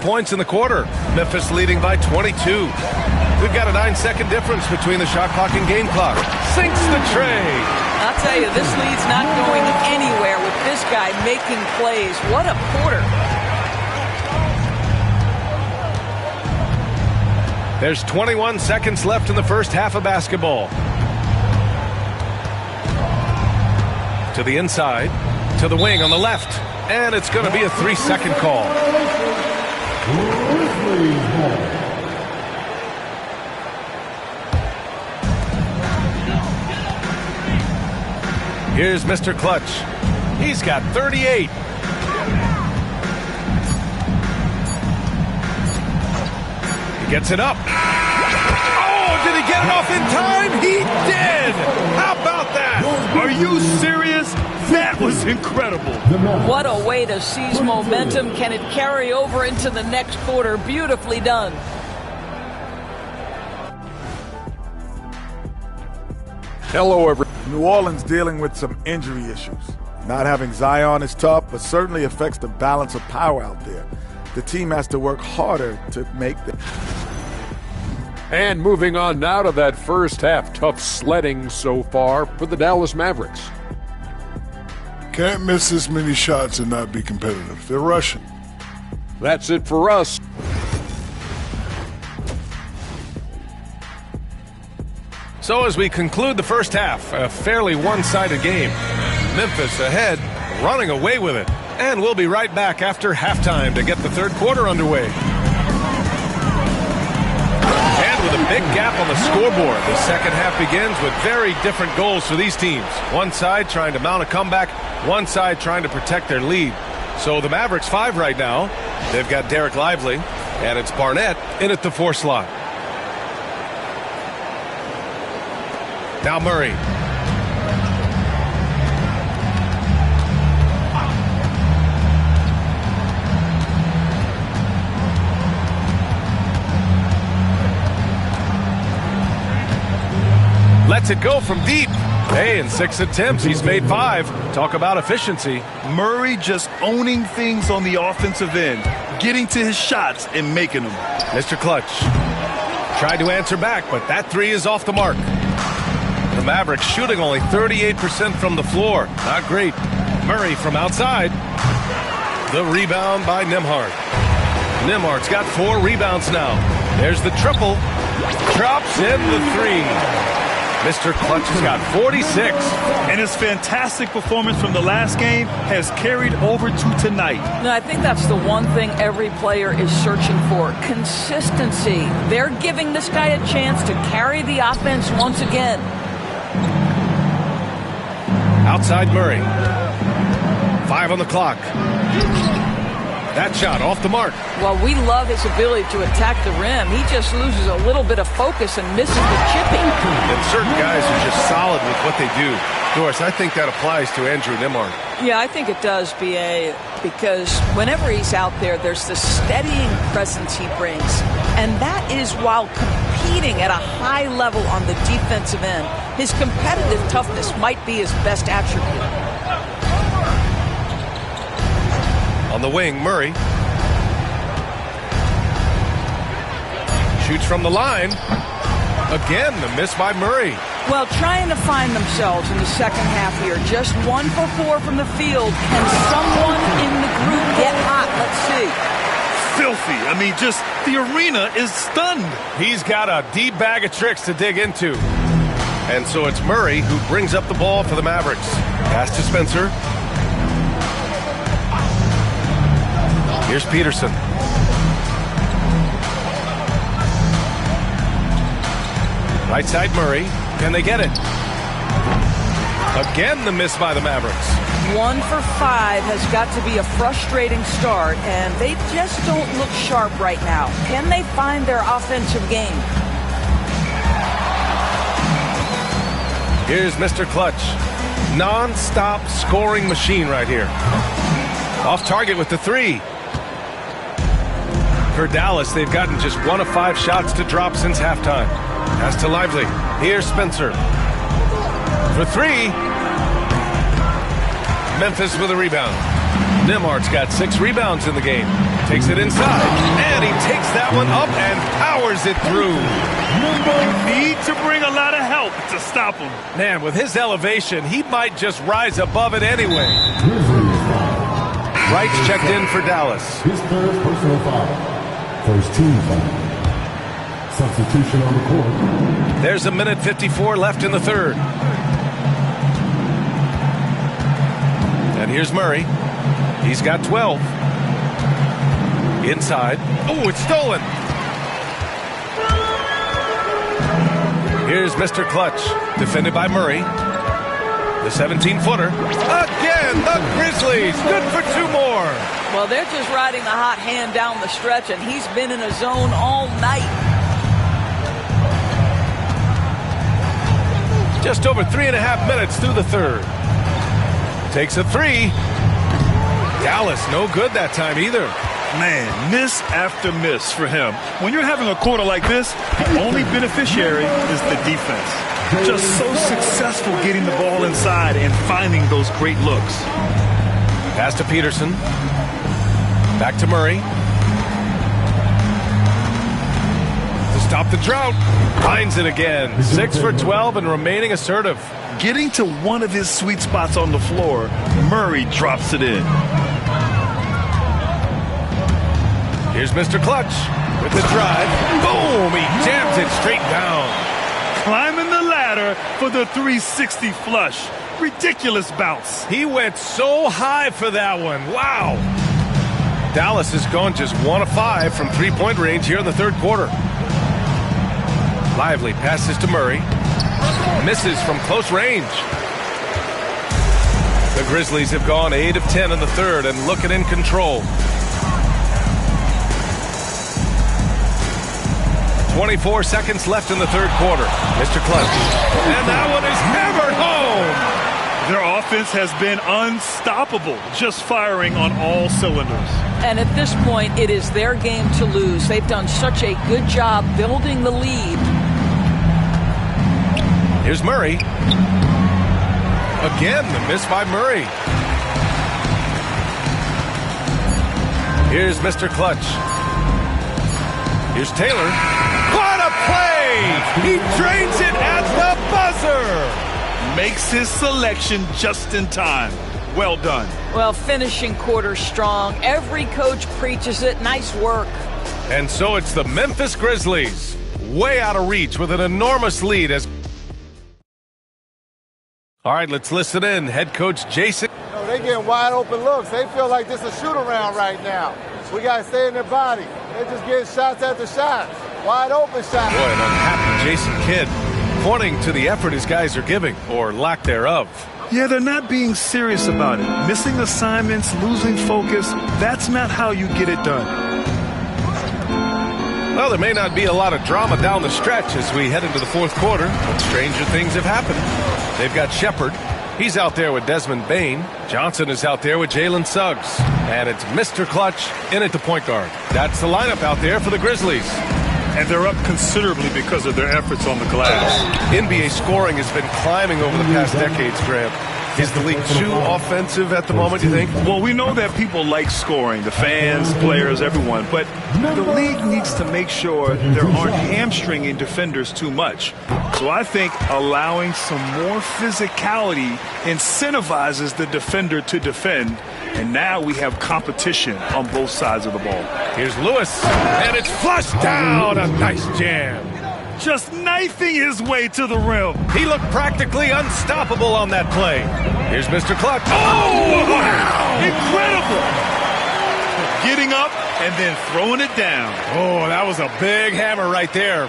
[SPEAKER 11] Points in the quarter. Memphis leading by 22. We've got a 9-second difference between the shot clock and game clock. Sinks the tray.
[SPEAKER 13] I'll tell you, this lead's not going anywhere with this guy making plays. What a quarter.
[SPEAKER 11] There's 21 seconds left in the first half of basketball. To the inside, to the wing on the left, and it's going to be a 3-second call. Here's Mr. Clutch. He's got 38. He gets it up. Oh, did he get it off in time? He did! How about that?
[SPEAKER 12] Are you serious? That was incredible.
[SPEAKER 13] What a way to seize momentum. Can it carry over into the next quarter? Beautifully done.
[SPEAKER 6] Hello, everyone.
[SPEAKER 5] New Orleans dealing with some injury issues. Not having Zion is tough, but certainly affects the balance of power out there. The team has to work harder to make the...
[SPEAKER 6] And moving on now to that first half. Tough sledding so far for the Dallas Mavericks.
[SPEAKER 16] Can't miss this many shots and not be competitive. They're rushing.
[SPEAKER 6] That's it for us.
[SPEAKER 11] So as we conclude the first half, a fairly one-sided game. Memphis ahead, running away with it. And we'll be right back after halftime to get the third quarter underway. And with a big gap on the scoreboard, the second half begins with very different goals for these teams. One side trying to mount a comeback, one side trying to protect their lead. So the Mavericks 5 right now. They've got Derek Lively, and it's Barnett in at the 4 slot. Now Murray. Lets it go from deep. Hey, in 6 attempts, he's made 5. Talk about efficiency.
[SPEAKER 12] Murray just owning things on the offensive end, getting to his shots and making them.
[SPEAKER 11] Mr. Clutch tried to answer back, but that 3 is off the mark. The Mavericks shooting only 38% from the floor. Not great. Murray from outside. The rebound by Nembhard. Nembhard's got 4 rebounds now. There's the triple. Drops in the 3. Mr. Clutch has got 46.
[SPEAKER 12] And his fantastic performance from the last game has carried over to tonight.
[SPEAKER 13] No, I think that's the one thing every player is searching for. Consistency. They're giving this guy a chance to carry the offense once again.
[SPEAKER 11] Outside Murray. 5 on the clock. That shot off the mark.
[SPEAKER 13] Well, we love his ability to attack the rim. He just loses a little bit of focus and misses the chipping.
[SPEAKER 11] And certain guys are just solid with what they do. Doris, I think that applies to Andrew Nembhard.
[SPEAKER 13] Yeah, I think it does, B.A., because whenever he's out there, there's the steadying presence he brings. And that is while competing at a high level on the defensive end. His competitive toughness might be his best attribute.
[SPEAKER 11] On the wing, Murray. Shoots from the line. Again, the miss by Murray.
[SPEAKER 13] Well, trying to find themselves in the second half here. Just 1 for 4 from the field. Can someone in the group get hot? Let's see.
[SPEAKER 12] Filthy. I mean, just the arena is stunned.
[SPEAKER 11] He's got a deep bag of tricks to dig into. And so it's Murray who brings up the ball for the Mavericks. Pass to Spencer. Here's Peterson. Right side Murray. Can they get it? Again, the miss by the Mavericks.
[SPEAKER 13] 1 for 5 has got to be a frustrating start, and they just don't look sharp right now. Can they find their offensive game?
[SPEAKER 11] Here's Mr. Clutch. Non-stop scoring machine right here. Off target with the 3. For Dallas, they've gotten just 1 of 5 shots to drop since halftime. Pass to Lively. Here's Spencer. For 3. Memphis with a rebound. Nembhard's got 6 rebounds in the game. Takes it inside. And he takes that one up and powers it through.
[SPEAKER 12] You need to bring a lot of help to stop him.
[SPEAKER 11] Man, with his elevation, he might just rise above it anyway. Wright's checked in for Dallas.
[SPEAKER 14] His third personal foul. First team foul. Substitution on the court.
[SPEAKER 11] There's 1:54 left in the third. And here's Murray. He's got 12. Inside. Oh, it's stolen. Here's Mr. Clutch. Defended by Murray. The 17-footer. Again, the Grizzlies. Good for 2 more.
[SPEAKER 13] Well, they're just riding the hot hand down the stretch, and he's been in a zone all night.
[SPEAKER 11] Just over 3.5 minutes through the third. Takes a 3. Dallas, no good that time either.
[SPEAKER 12] Man, miss after miss for him. When you're having a quarter like this, the only beneficiary is the defense. Just so successful getting the ball inside and finding those great looks.
[SPEAKER 11] Pass to Peterson. Back to Murray. To stop the drought. Finds it again. 6 for 12 and remaining assertive.
[SPEAKER 12] Getting to one of his sweet spots on the floor, Murray drops it in.
[SPEAKER 11] Here's Mr. Clutch with the drive. Boom! He jams it straight down.
[SPEAKER 12] Climbing the ladder for the 360 flush. Ridiculous bounce.
[SPEAKER 11] He went so high for that one. Wow. Dallas has gone just 1 of 5 from 3-point range here in the third quarter. Lively passes to Murray. Misses from close range. The Grizzlies have gone 8 of 10 in the third and looking in control. 24 seconds left in the third quarter. Mr. Clutch. And that one is hammered home.
[SPEAKER 12] Their offense has been unstoppable, just firing on all cylinders.
[SPEAKER 13] And at this point, it is their game to lose. They've done such a good job building the lead.
[SPEAKER 11] Here's Murray. Again, the miss by Murray. Here's Mr. Clutch. Here's Taylor. What a play! He drains it at the buzzer!
[SPEAKER 12] Makes his selection just in time. Well done.
[SPEAKER 13] Well, finishing quarter strong. Every coach preaches it. Nice work.
[SPEAKER 11] And so it's the Memphis Grizzlies. Way out of reach with an enormous lead as... All right, let's listen in. Head coach Jason.
[SPEAKER 17] They getting wide open looks. They feel like this is a shoot around right now. We got to stay in their body. They're just getting shots after shots. Wide open shots.
[SPEAKER 11] Boy, an unhappy Jason Kidd pointing to the effort his guys are giving, or lack thereof.
[SPEAKER 12] Yeah, they're not being serious about it. Missing assignments, losing focus, that's not how you get it done.
[SPEAKER 11] Well, there may not be a lot of drama down the stretch as we head into the fourth quarter, but stranger things have happened. They've got Shepard. He's out there with Desmond Bain. Johnson is out there with Jalen Suggs. And it's Mr. Clutch in at the point guard. That's the lineup out there for the Grizzlies.
[SPEAKER 12] And they're up considerably because of their efforts on the glass.
[SPEAKER 11] NBA scoring has been climbing over the past decades, Grant. Is the league too offensive at the moment, you think?
[SPEAKER 12] Well, we know that people like scoring, the fans, players, everyone, but the league needs to make sure there aren't hamstringing defenders too much. So I think allowing some more physicality incentivizes the defender to defend, and now we have competition on both sides of the ball.
[SPEAKER 11] Here's Lewis, and it's flushed down. A nice jam.
[SPEAKER 12] Just knifing his way to the rim.
[SPEAKER 11] He looked practically unstoppable on that play. Here's Mr. Clutch. Oh, wow!
[SPEAKER 12] Incredible! Getting up and then throwing it down.
[SPEAKER 11] Oh, that was a big hammer right there.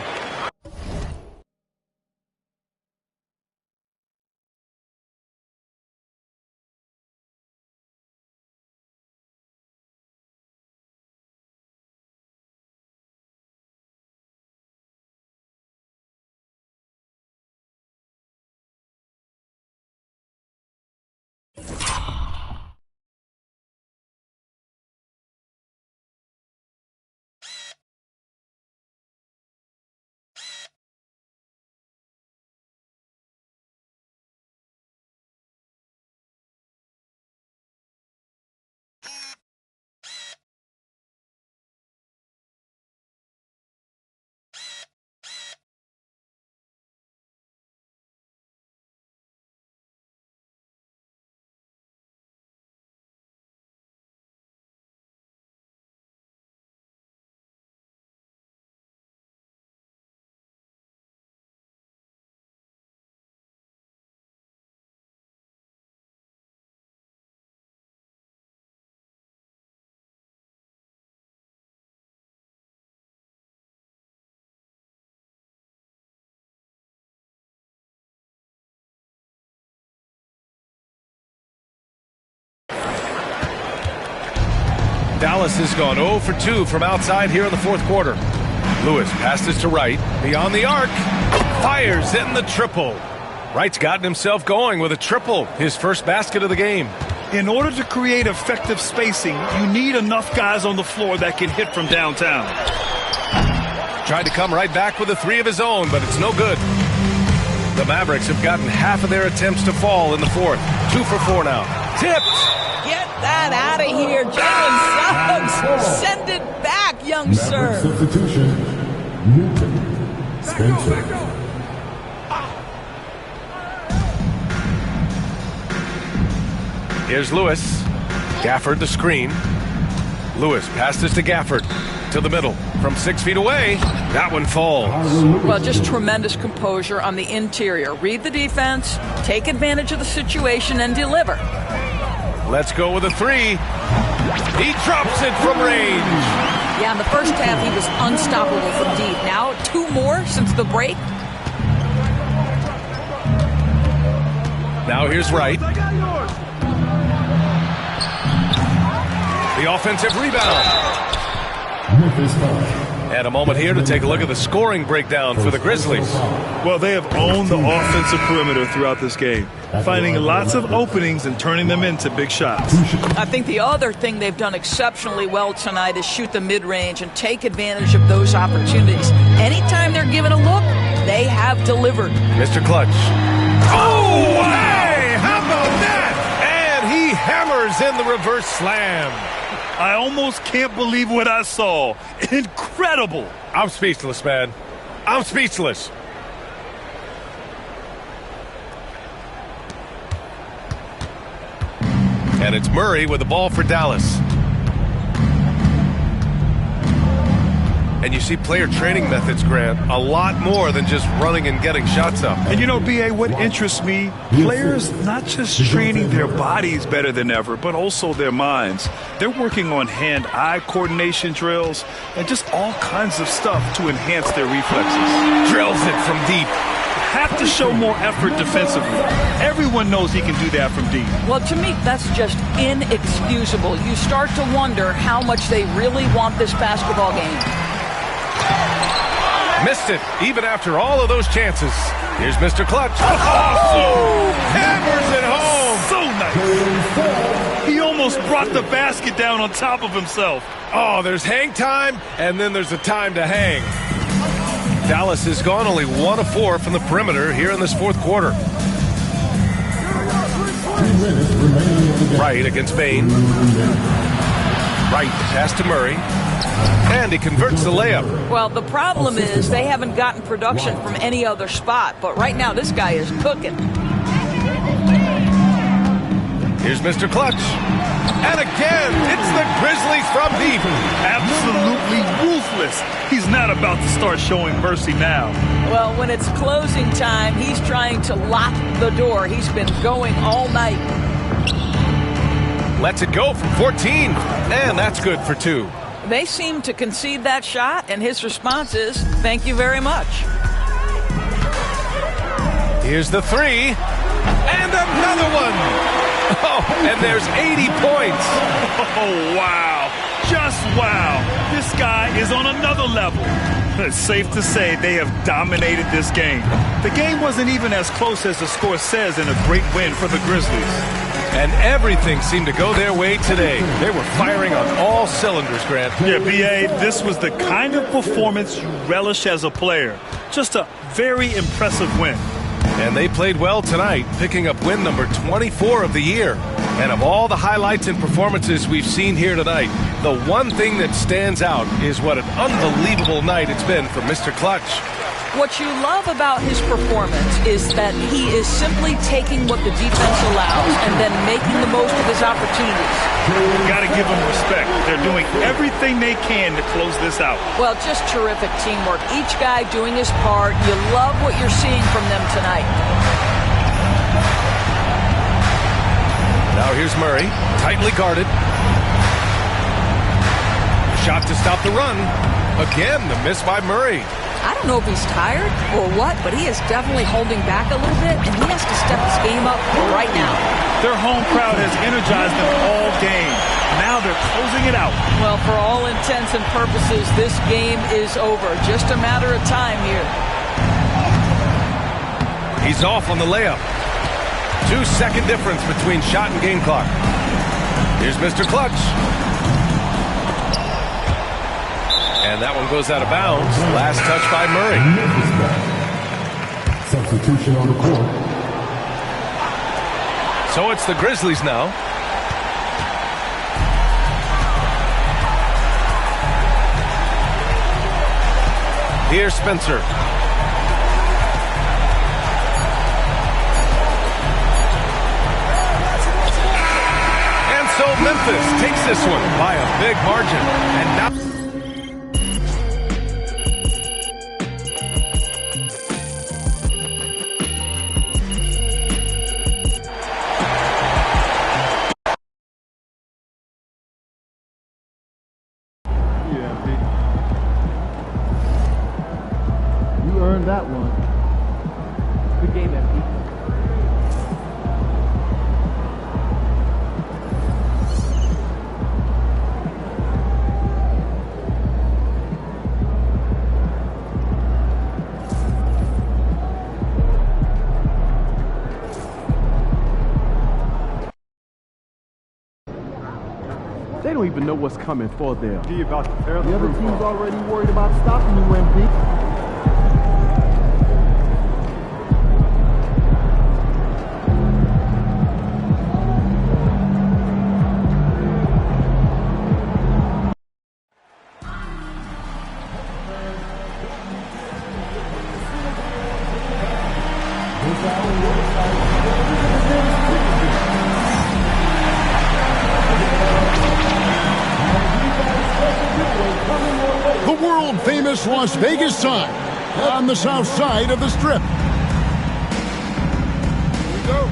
[SPEAKER 11] Dallas has gone 0 for 2 from outside here in the fourth quarter. Lewis passes to Wright. Beyond the arc. Fires in the triple. Wright's gotten himself going with a triple. His first basket of the game.
[SPEAKER 12] In order to create effective spacing, you need enough guys on the floor that can hit from downtown.
[SPEAKER 11] Tried to come right back with a three of his own, but it's no good. The Mavericks have gotten half of their attempts to fall in the fourth. 2 for 4 now. Tipped.
[SPEAKER 13] Get that out of here, Jalen Suggs. Send it back, young sir.
[SPEAKER 14] Substitution, Newton Spencer.
[SPEAKER 11] Here's Lewis. Gafford the screen. Lewis passes to Gafford. To the middle. From 6 feet away. That one falls.
[SPEAKER 13] Well, just tremendous composure on the interior. Read the defense, take advantage of the situation, and deliver.
[SPEAKER 11] Let's go with a three. He drops it from range.
[SPEAKER 13] Yeah, in the first half, he was unstoppable from deep. Now, 2 more since the break.
[SPEAKER 11] Now here's Wright. The offensive rebound. And a moment here to take a look at the scoring breakdown for the Grizzlies.
[SPEAKER 12] Well, they have owned the offensive perimeter throughout this game, finding lots of openings and turning them into big shots.
[SPEAKER 13] I think the other thing they've done exceptionally well tonight is shoot the mid-range and take advantage of those opportunities. Anytime they're given a look, they have delivered.
[SPEAKER 11] Mr. Clutch. Oh, hey! How about that? And he hammers in the reverse slam.
[SPEAKER 12] I almost can't believe what I saw. Incredible.
[SPEAKER 11] I'm speechless, man. I'm speechless. And it's Murray with the ball for Dallas. And you see player training methods, Grant, a lot more than just running and getting shots up.
[SPEAKER 12] And you know, B.A., what interests me, players not just training their bodies better than ever, but also their minds. They're working on hand-eye coordination drills and just all kinds of stuff to enhance their reflexes.
[SPEAKER 11] Drills it from deep.
[SPEAKER 12] have to show more effort defensively. Everyone knows he can do that from deep.
[SPEAKER 13] Well, to me, that's just inexcusable. You start to wonder how much they really want this basketball game.
[SPEAKER 11] Missed it, even after all of those chances. Here's Mr. Clutch. Oh! Hammers it home.
[SPEAKER 12] So nice. He almost brought the basket down on top of himself.
[SPEAKER 11] Oh, there's hang time, and then there's a time to hang. Dallas has gone only 1 of 4 from the perimeter here in this fourth quarter. Wright against Bane. Wright pass to Murray. And he converts the layup.
[SPEAKER 13] Well, the problem is they haven't gotten production from any other spot. But right now, this guy is cooking.
[SPEAKER 11] Here's Mr. Clutch. And again, it's the Grizzlies from deep.
[SPEAKER 12] Absolutely ruthless. He's not about to start showing mercy now.
[SPEAKER 13] Well, when it's closing time, he's trying to lock the door. He's been going all night.
[SPEAKER 11] Lets it go from 14. And that's good for 2.
[SPEAKER 13] They seem to concede that shot, and his response is, thank you very much.
[SPEAKER 11] Here's the 3. And another one. Oh, and there's 80 points.
[SPEAKER 12] Oh, wow. Just wow. This guy is on another level. It's safe to say they have dominated this game. The game wasn't even as close as the score says in a great win for the Grizzlies.
[SPEAKER 11] And everything seemed to go their way today. They were firing on all cylinders, Grant.
[SPEAKER 12] Yeah, B.A., this was the kind of performance you relish as a player. Just a very impressive win.
[SPEAKER 11] And they played well tonight, picking up win number 24 of the year. And of all the highlights and performances we've seen here tonight, the one thing that stands out is what an unbelievable night it's been for Mr. Clutch.
[SPEAKER 13] What you love about his performance is that he is simply taking what the defense allows and then making the most of his opportunities.
[SPEAKER 12] You got to give them respect. They're doing everything they can to close this out.
[SPEAKER 13] Well, just terrific teamwork. Each guy doing his part. You love what you're seeing from them tonight.
[SPEAKER 11] Now here's Murray, tightly guarded. Shot to stop the run. Again, the miss by Murray.
[SPEAKER 13] I don't know if he's tired or what, but he is definitely holding back a little bit, and he has to step his game up right now.
[SPEAKER 12] Their home crowd has energized them all game. Now they're closing it out.
[SPEAKER 13] Well, for all intents and purposes, this game is over. Just a matter of time here.
[SPEAKER 11] He's off on the layup. 2-second difference between shot and game clock. Here's Mr. Clutch. And that one goes out of bounds. Last touch by Murray.
[SPEAKER 14] Substitution on the court.
[SPEAKER 11] So it's the Grizzlies now. Here's Spencer. And so Memphis takes this one by a big margin. And now
[SPEAKER 9] that one. Good game, MP.
[SPEAKER 10] They don't even know what's coming for them.
[SPEAKER 9] The other team's already worried about stopping you, MP.
[SPEAKER 1] The world-famous Las Vegas sign on the south side of the Strip. Here we go.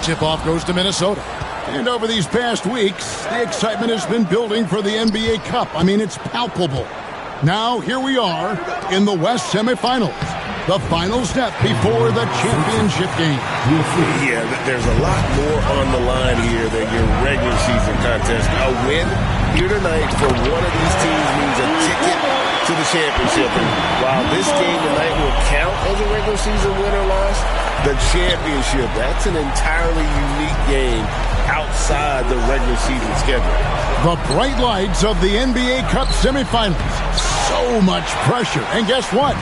[SPEAKER 1] Tip-off goes to Minnesota. And over these past weeks, the excitement has been building for the NBA Cup. I mean, it's palpable. Now here we are in the West semifinals. The final step before the championship game.
[SPEAKER 8] Yeah, there's a lot more on the line here than your regular season contest. A win here tonight for one of these teams means a ticket to the championship. And while this game tonight will count as a regular season win or loss, the championship, that's an entirely unique game outside the regular season schedule.
[SPEAKER 1] The bright lights of the NBA Cup semifinals. So much pressure. And guess what?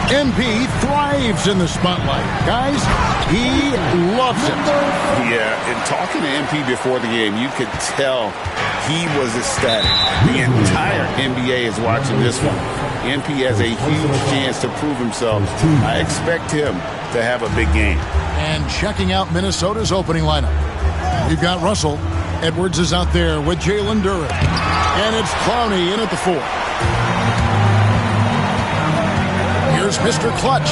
[SPEAKER 1] MP thrives in the spotlight. Guys, he loves it.
[SPEAKER 2] Yeah, and talking to MP before the game, you could tell he was ecstatic. The entire NBA is watching this one. MP has a huge chance to prove himself. I expect him to have a big game.
[SPEAKER 1] And checking out Minnesota's opening lineup. We've got Russell. Edwards is out there with Jalen Duren. And it's Clowney in at the 4. Here's Mr. Clutch.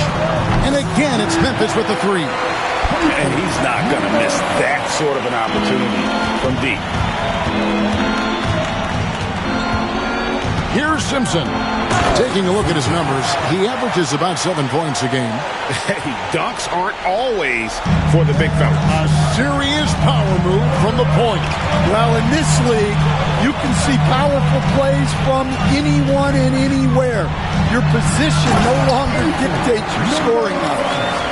[SPEAKER 1] And again, it's Memphis with the 3.
[SPEAKER 2] And he's not going to miss that sort of an opportunity from deep.
[SPEAKER 1] Here's Simpson. Taking a look at his numbers, he averages about 7 points a game.
[SPEAKER 2] Hey, dunks aren't always for the big fella.
[SPEAKER 1] A serious power move from the point.
[SPEAKER 18] Well, in this league, you can see powerful plays from anyone and anywhere. Your position no longer dictates your scoring options.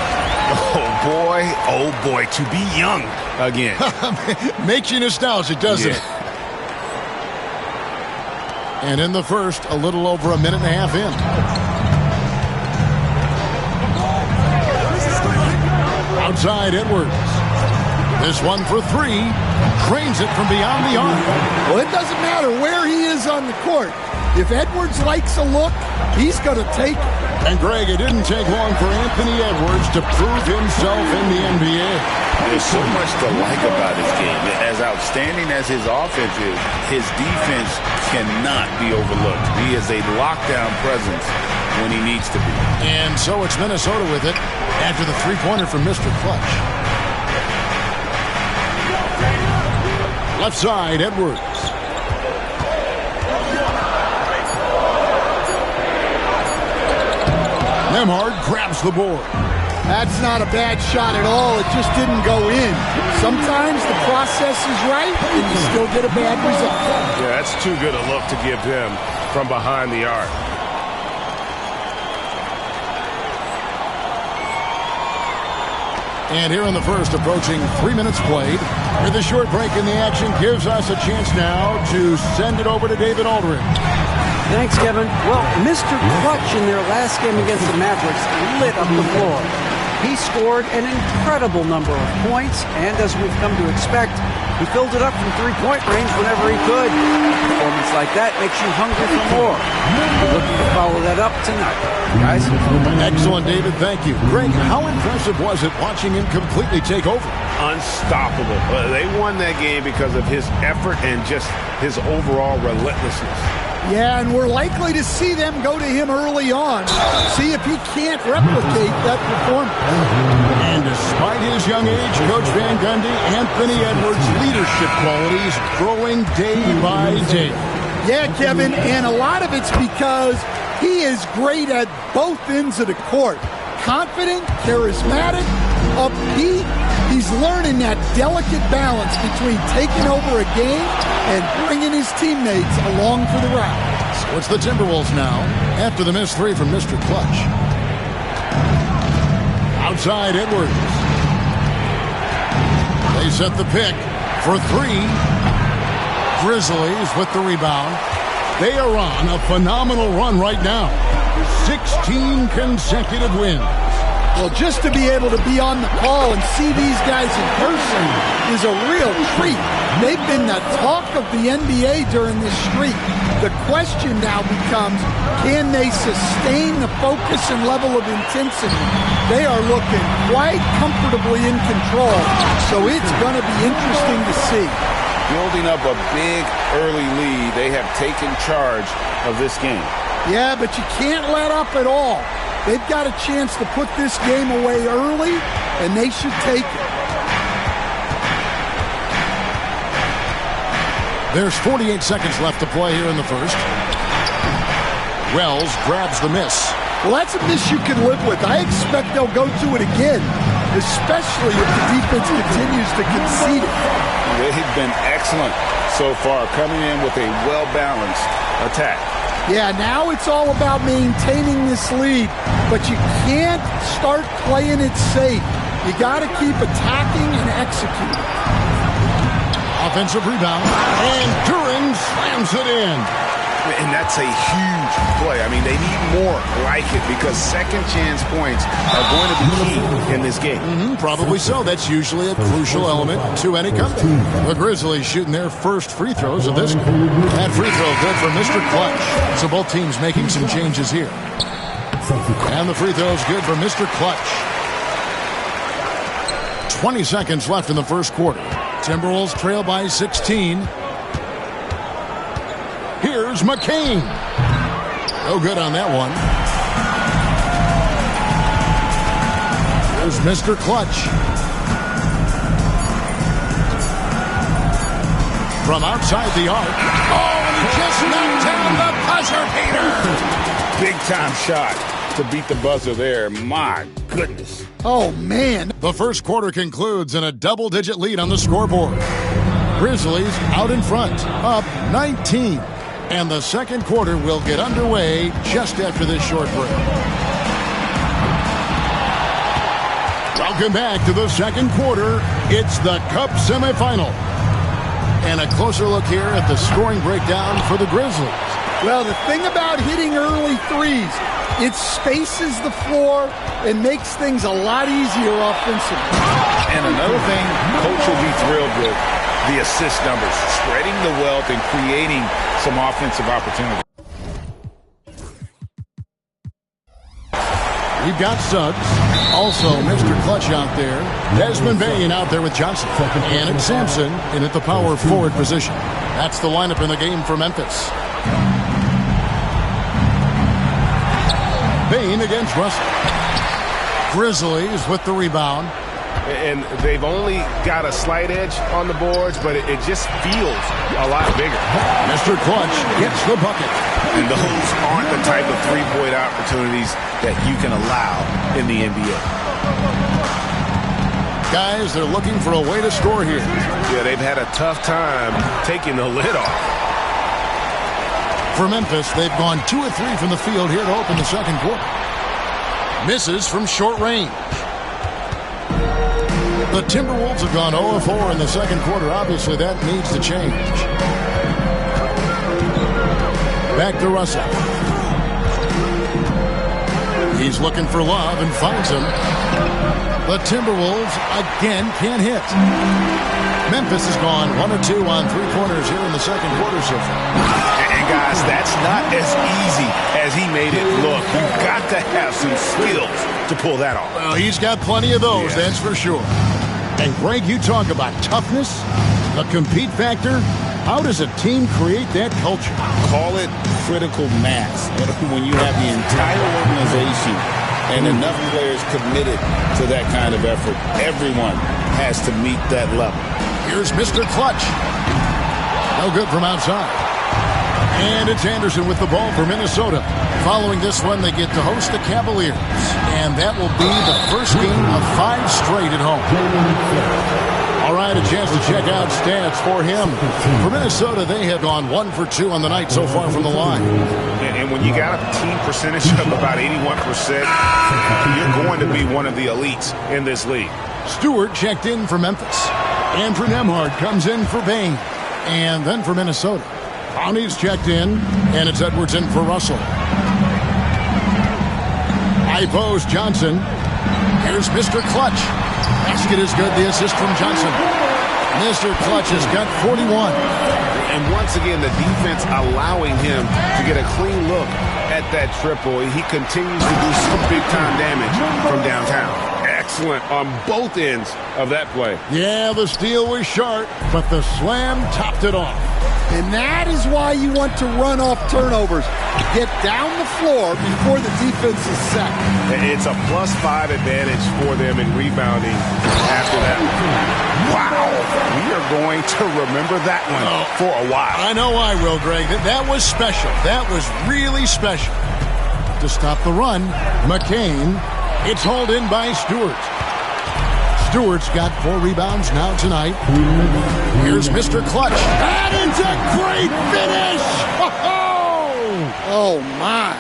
[SPEAKER 2] Oh boy, to be young again.
[SPEAKER 1] Makes you nostalgic, doesn't it? And in the first, a little over a minute and a half in. Outside Edwards. This one for 3. Cranes it from beyond the arc.
[SPEAKER 18] Well, it doesn't matter where he is on the court. If Edwards likes a look, he's going to take it.
[SPEAKER 1] And Greg, it didn't take long for Anthony Edwards to prove himself in the NBA.
[SPEAKER 2] There's so much to like about his game. As outstanding as his offense is, his defense cannot be overlooked. He is a lockdown presence when he needs to be.
[SPEAKER 1] And so it's Minnesota with it after the three-pointer from Mr. Clutch. Left side, Edwards. Nembhard grabs the board.
[SPEAKER 18] That's not a bad shot at all. It just didn't go in. Sometimes the process is right and you still get a bad result.
[SPEAKER 8] Yeah, that's too good a look to give him from behind the arc.
[SPEAKER 1] And here in the first, approaching 3 minutes played. With a short break in the action gives us a chance now to send it over to David Aldridge.
[SPEAKER 7] Thanks, Kevin. Well, Mr. Clutch in their last game against the Mavericks lit up the floor. He scored an incredible number of points, and as we've come to expect, he filled it up from three-point range whenever he could. A performance like that makes you hungry for more. We're looking to follow that up tonight. Guys?
[SPEAKER 1] Excellent, David. Thank you. Greg, how impressive was it watching him completely take over?
[SPEAKER 2] Unstoppable. They won that game because of his effort and just his overall relentlessness.
[SPEAKER 18] Yeah, and we're likely to see them go to him early on. See if he can't replicate that performance.
[SPEAKER 1] And despite his young age, Coach Van Gundy, Anthony Edwards' leadership qualities growing day by day.
[SPEAKER 18] Yeah, Kevin, and a lot of it's because he is great at both ends of the court. Confident, charismatic, upbeat. He's learning that delicate balance between taking over a game and bringing his teammates along for the ride.
[SPEAKER 1] So it's the Timberwolves now, after the missed 3 from Mr. Clutch. Outside Edwards. They set the pick for 3. Grizzlies with the rebound. They are on a phenomenal run right now. 16 consecutive wins.
[SPEAKER 18] Well, just to be able to be on the call and see these guys in person is a real treat. They've been the talk of the NBA during this streak. The question now becomes, can they sustain the focus and level of intensity? They are looking quite comfortably in control, so it's going to be interesting to see.
[SPEAKER 2] Building up a big early lead, they have taken charge of this game.
[SPEAKER 18] Yeah, but you can't let up at all. They've got a chance to put this game away early, and they should take it.
[SPEAKER 1] There's 48 seconds left to play here in the first. Wells grabs the miss.
[SPEAKER 18] Well, that's a miss you can live with. I expect they'll go to it again, especially if the defense continues to concede it.
[SPEAKER 4] They've been excellent so far, coming in with a well-balanced attack.
[SPEAKER 18] Yeah, now it's all about maintaining this lead, but you can't start playing it safe. You got to keep attacking and executing.
[SPEAKER 1] Offensive rebound, and Duren slams it in.
[SPEAKER 2] And that's a huge play. I mean, they need more like it because second chance points are going to be key in this game.
[SPEAKER 1] Probably so. That's usually a crucial element to any company. The Grizzlies shooting their first free throws of this game. That free throw good for Mr. Clutch. So both teams making some changes here. And the free throw is good for Mr. Clutch. 20 seconds left in the first quarter. Timberwolves trail by 16. Here's McCain. No good on that one. Here's Mr. Clutch. From outside the arc. Oh, and he just knocked down the buzzer beater.
[SPEAKER 4] Big time shot to beat the buzzer there. My goodness.
[SPEAKER 18] Oh, man.
[SPEAKER 1] The first quarter concludes in a double-digit lead on the scoreboard. Grizzlies out in front, up 19. And the second quarter will get underway just after this short break. Welcome back to the second quarter. It's the Cup semifinal. And a closer look here at the scoring breakdown for the Grizzlies.
[SPEAKER 18] Well, the thing about hitting early threes, it spaces the floor and makes things a lot easier offensively.
[SPEAKER 4] And another thing Coach will be thrilled with, the assist numbers, spreading the wealth and creating some offensive opportunity.
[SPEAKER 1] We've got Suggs, also Mr. Clutch out there. Desmond Bane out there with Johnson. And it's Sampson in at the power forward position. That's the lineup in the game for Memphis. Bane against Russell. Grizzlies with the rebound.
[SPEAKER 2] And they've only got a slight edge on the boards, but it just feels a lot bigger.
[SPEAKER 1] Mr. Clutch gets the bucket.
[SPEAKER 2] And those aren't the type of three-point opportunities that you can allow in the NBA.
[SPEAKER 1] Guys, they're looking for a way to score here.
[SPEAKER 2] Yeah, they've had a tough time taking the lid off.
[SPEAKER 1] For Memphis, they've gone 2 of 3 from the field here to open the second quarter. Misses from short range. The Timberwolves have gone 0 of 4 in the second quarter. Obviously, that needs to change. Back to Russell. He's looking for Love and finds him. The Timberwolves again can't hit. Memphis has gone 1 of 2 on three-pointers here in the second quarter so far.
[SPEAKER 2] And guys, that's not as easy as he made it look. You've got to have some skills to pull that off.
[SPEAKER 1] Well, he's got plenty of those, that's for sure. And Greg, you talk about toughness, the compete factor. How does a team create that culture?
[SPEAKER 4] Call it critical mass. When you have the entire organization and enough players committed to that kind of effort, everyone has to meet that level.
[SPEAKER 1] Here's Mr. Clutch. No good from outside. And it's Anderson with the ball for Minnesota. Following this one, they get to host the Cavaliers. And that will be the first game of 5 straight at home. All right, a chance to check out stats for him. For Minnesota, they have gone 1 for 2 on the night so far from the line.
[SPEAKER 2] And when you got a team percentage of about 81%, you're going to be one of the elites in this league.
[SPEAKER 1] Stewart checked in for Memphis. Andrew Nembhard comes in for Bane. And then for Minnesota, Brownie's checked in, and it's Edwards in for Russell. High post, Johnson. Here's Mr. Clutch. Basket is good, the assist from Johnson. Mr. Clutch has got 41.
[SPEAKER 2] And once again, the defense allowing him to get a clean look at that triple. He continues to do some big-time damage from downtown.
[SPEAKER 8] excellent on both ends of that play.
[SPEAKER 1] Yeah, the steal was sharp, but the slam topped it off.
[SPEAKER 18] And that is why you want to run off turnovers. Get down the floor before the defense is set.
[SPEAKER 8] It's a +5 advantage for them in rebounding after that. Wow. We are going to remember that one for a while.
[SPEAKER 1] I know I will, Greg. That was special. That was really special. To stop the run, McCain. It's hauled in by Stewart. Stewart's got 4 rebounds now tonight. Here's Mr. Clutch. And it's a great finish!
[SPEAKER 18] Oh, my.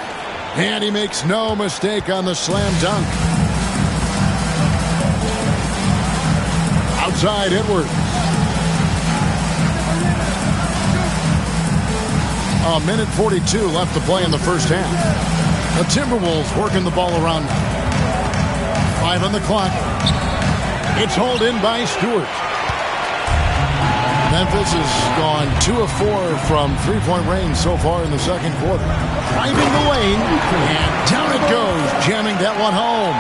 [SPEAKER 1] And he makes no mistake on the slam dunk. Outside Edwards. A minute 42 left to play in the first half. The Timberwolves working the ball around now. 5 on the clock. It's hauled in by Stewart. Memphis has gone 2 of 4 from three-point range so far in the second quarter. Driving the lane, and down it goes, jamming that one home.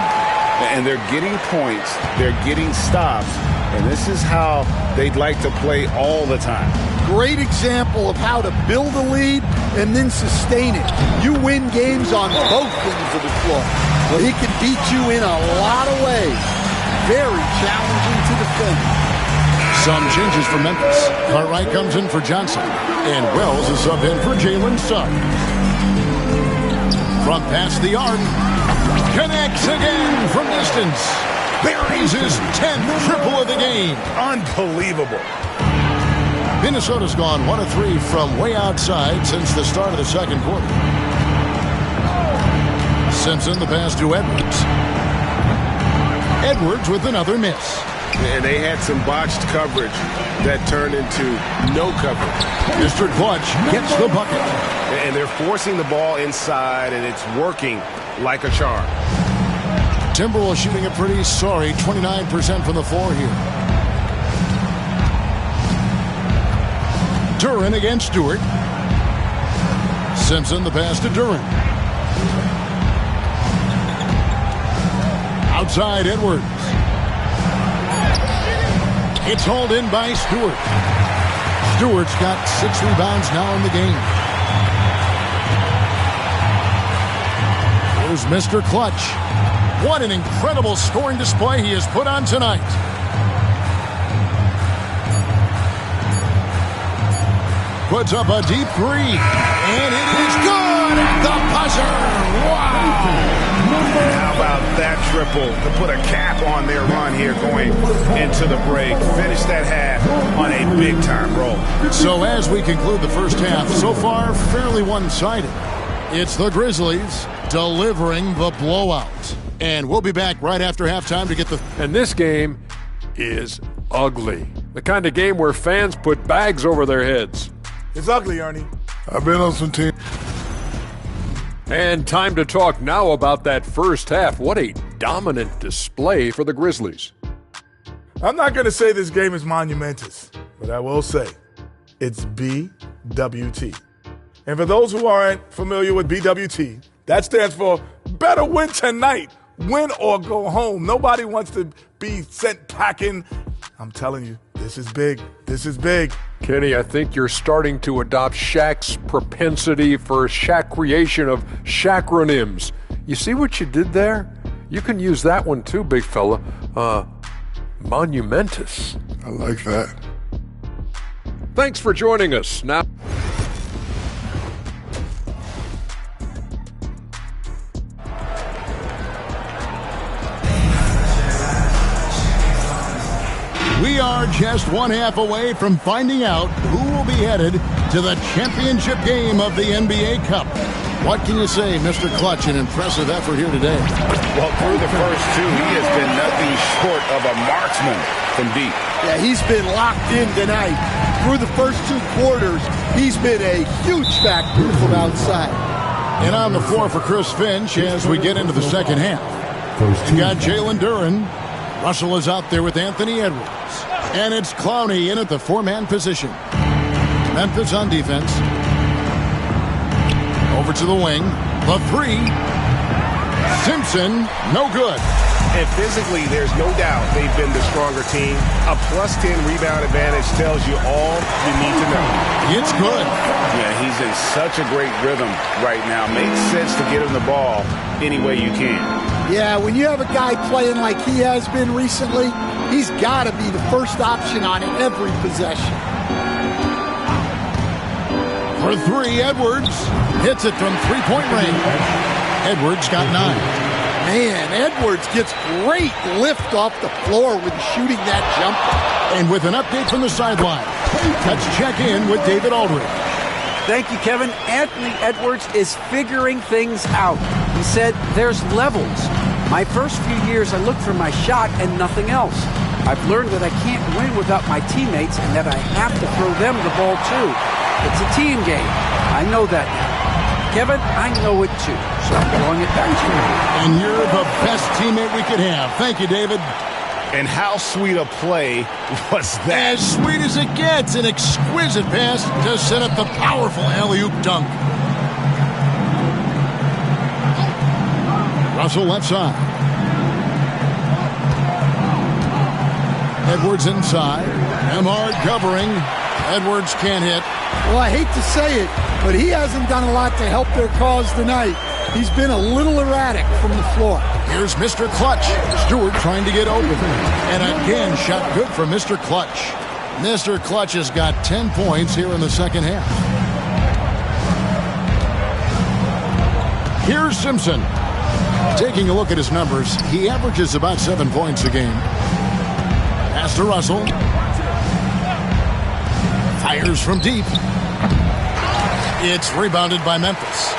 [SPEAKER 4] And they're getting points, they're getting stops, and this is how they'd like to play all the time.
[SPEAKER 18] Great example of how to build a lead and then sustain it. You win games on both ends of the floor. Well, he can beat you in a lot of ways. Very challenging to defend.
[SPEAKER 1] Some changes for Memphis. Cartwright comes in for Johnson, and Wells is subbed in for Jalen Suggs. From past the arc, connects again from distance. Buries his 10th triple of the game.
[SPEAKER 2] Unbelievable.
[SPEAKER 1] Minnesota's gone 1 of 3 from way outside since the start of the second quarter. Simpson the pass to Edwards. Edwards with another miss.
[SPEAKER 8] And they had some botched coverage that turned into no coverage.
[SPEAKER 1] Mr. Clutch gets the bucket.
[SPEAKER 8] And they're forcing the ball inside, and it's working like a charm.
[SPEAKER 1] Timberwolves shooting a pretty sorry 29% from the floor here. Duren against Stewart. Simpson the pass to Duren. Outside Edwards. It's hauled in by Stewart. Stewart's got 6 rebounds now in the game. Here's Mr. Clutch. What an incredible scoring display he has put on tonight. Puts up a deep 3, and it is good at the buzzer. Wow!
[SPEAKER 2] How about that triple to put a cap on their run here going into the break? Finish that half on a big-time roll.
[SPEAKER 1] So as we conclude the first half, so far fairly one-sided. It's the Grizzlies delivering the blowout. And we'll be back right after halftime to get the...
[SPEAKER 6] And this game is ugly. The kind of game where fans put bags over their heads.
[SPEAKER 5] It's ugly, Ernie.
[SPEAKER 16] I've been on some teams.
[SPEAKER 6] And time to talk now about that first half. What a dominant display for the Grizzlies.
[SPEAKER 5] I'm not going to say this game is monumentous, but I will say it's BWT. And for those who aren't familiar with BWT, that stands for better win tonight. Win or go home. Nobody wants to be sent packing. I'm telling you, this is big. This is big.
[SPEAKER 6] Kenny, I think you're starting to adopt Shaq's propensity for Shaq creation of Shaqronyms. You see what you did there? You can use that one too, big fella. Monumentous.
[SPEAKER 16] I like that.
[SPEAKER 6] Thanks for joining us. Now,
[SPEAKER 1] we are just one half away from finding out who will be headed to the championship game of the NBA Cup. What can you say, Mr. Clutch? An impressive effort here today.
[SPEAKER 2] Well, through the first 2, he has been nothing short of a marksman from deep.
[SPEAKER 18] Yeah, he's been locked in tonight. Through the first 2 quarters, he's been a huge factor from outside.
[SPEAKER 1] And on the floor for Chris Finch as we get into the second half. You got Jalen Duren. Russell is out there with Anthony Edwards. And it's Clowney in at the 4-man position. Memphis on defense. Over to the wing. The 3. Simpson, no good.
[SPEAKER 2] And physically, there's no doubt they've been the stronger team. A +10 rebound advantage tells you all you need to know.
[SPEAKER 1] It's good.
[SPEAKER 4] Yeah, he's in such a great rhythm right now. Makes sense to get him the ball any way you can.
[SPEAKER 18] Yeah, when you have a guy playing like he has been recently, he's got to be the first option on every possession.
[SPEAKER 1] For three, Edwards hits it from three-point range. Edwards got 9.
[SPEAKER 18] Man, Edwards gets great lift off the floor when shooting that jumper.
[SPEAKER 1] And with an update from the sideline, let's check in with David Aldridge.
[SPEAKER 7] Thank you, Kevin. Anthony Edwards is figuring things out. He said there's levels. My first few years, I looked for my shot and nothing else. I've learned that I can't win without my teammates and that I have to throw them the ball too. It's a team game. I know that now. Kevin, I know it too, so I'm throwing it back to you.
[SPEAKER 1] And you're the best teammate we could have. Thank you, David.
[SPEAKER 2] And how sweet a play was that?
[SPEAKER 1] As sweet as it gets, an exquisite pass to set up the powerful alley-oop dunk. Russell left side. Edwards inside. Emard covering. Edwards can't hit.
[SPEAKER 18] Well, I hate to say it, but he hasn't done a lot to help their cause tonight. He's been a little erratic from the floor.
[SPEAKER 1] Here's Mr. Clutch. Stewart trying to get open. And again, shot good for Mr. Clutch. Mr. Clutch has got 10 points here in the second half. Here's Simpson. Taking a look at his numbers, he averages about 7 points a game. Pass to Russell. Fires from deep. It's rebounded by Memphis.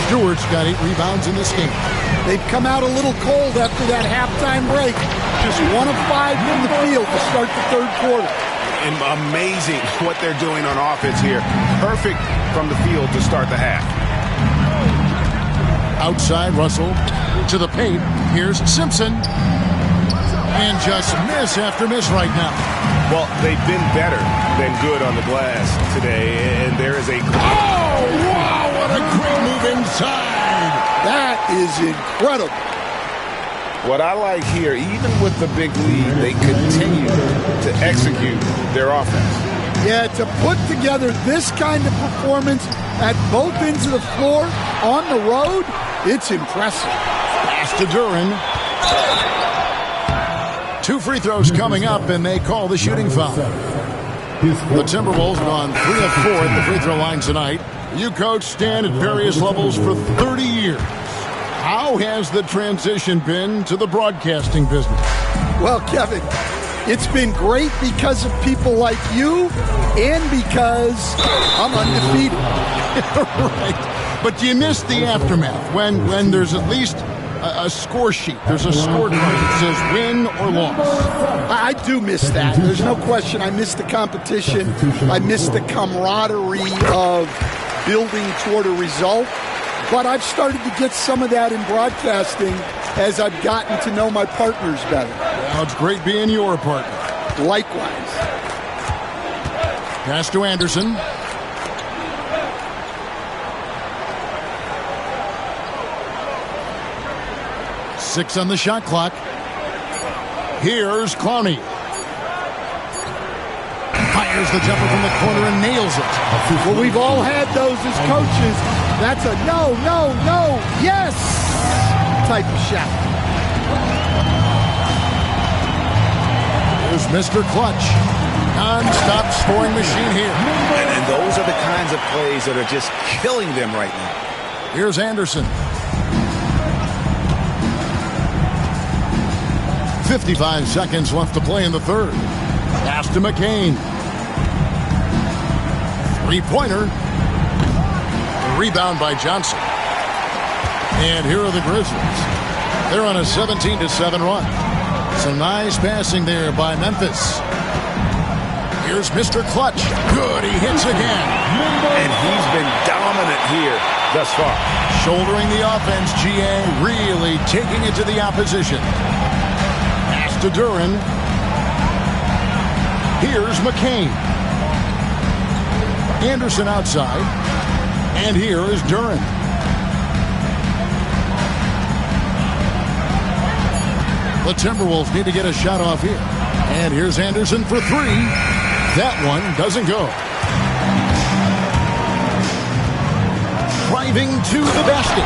[SPEAKER 1] Stewart's got 8 rebounds in this game.
[SPEAKER 18] They've come out a little cold after that halftime break. Just 1 of 5 from the field to start the third quarter.
[SPEAKER 2] And amazing what they're doing on offense here. Perfect from the field to start the half.
[SPEAKER 1] Outside, Russell to the paint. Here's Simpson. And just miss after miss right now.
[SPEAKER 2] Well, they've been better than good on the glass today, and there is a...
[SPEAKER 1] Oh, wow, what a great move inside.
[SPEAKER 18] That is incredible.
[SPEAKER 4] What I like here, even with the big lead, they continue to execute their offense.
[SPEAKER 18] Yeah, to put together this kind of performance at both ends of the floor on the road, it's impressive.
[SPEAKER 1] Pass to Duren. 2 free throws coming up, and they call the shooting foul. The Timberwolves gone 3 of 4 at the free throw line tonight. You coach Stan at various levels for 30 years. How has the transition been to the broadcasting business?
[SPEAKER 18] Well, Kevin, it's been great because of people like you and because I'm undefeated.
[SPEAKER 1] Right. But do you miss the aftermath when there's at least a score sheet? There's a scorecard that says win or loss.
[SPEAKER 18] I do miss that. There's no question. I miss the competition. I miss the camaraderie of building toward a result. But I've started to get some of that in broadcasting as I've gotten to know my partners better.
[SPEAKER 1] Well, it's great being your partner.
[SPEAKER 18] Likewise.
[SPEAKER 1] Pass to Anderson. Six on the shot clock. Here's Clowney. Fires the jumper from the corner and nails it.
[SPEAKER 18] Well, we've all had those as coaches. That's a no, no, no, yes type of shot.
[SPEAKER 1] Here's Mr. Clutch. Non-stop scoring machine here.
[SPEAKER 2] And those are the kinds of plays that are just killing them right now.
[SPEAKER 1] Here's Anderson. 55 seconds left to play in the third. Pass to McCain. Three-pointer. Rebound by Johnson. And here are the Grizzlies. They're on a 17-7 run. Some nice passing there by Memphis. Here's Mr. Clutch. Good, he hits again.
[SPEAKER 2] And he's been dominant here thus far.
[SPEAKER 1] Shouldering the offense, GA really taking it to the opposition. To Duren. Here's McCain. Anderson outside. And here is Duren. The Timberwolves need to get a shot off here. And here's Anderson for three. That one doesn't go. Driving to the basket.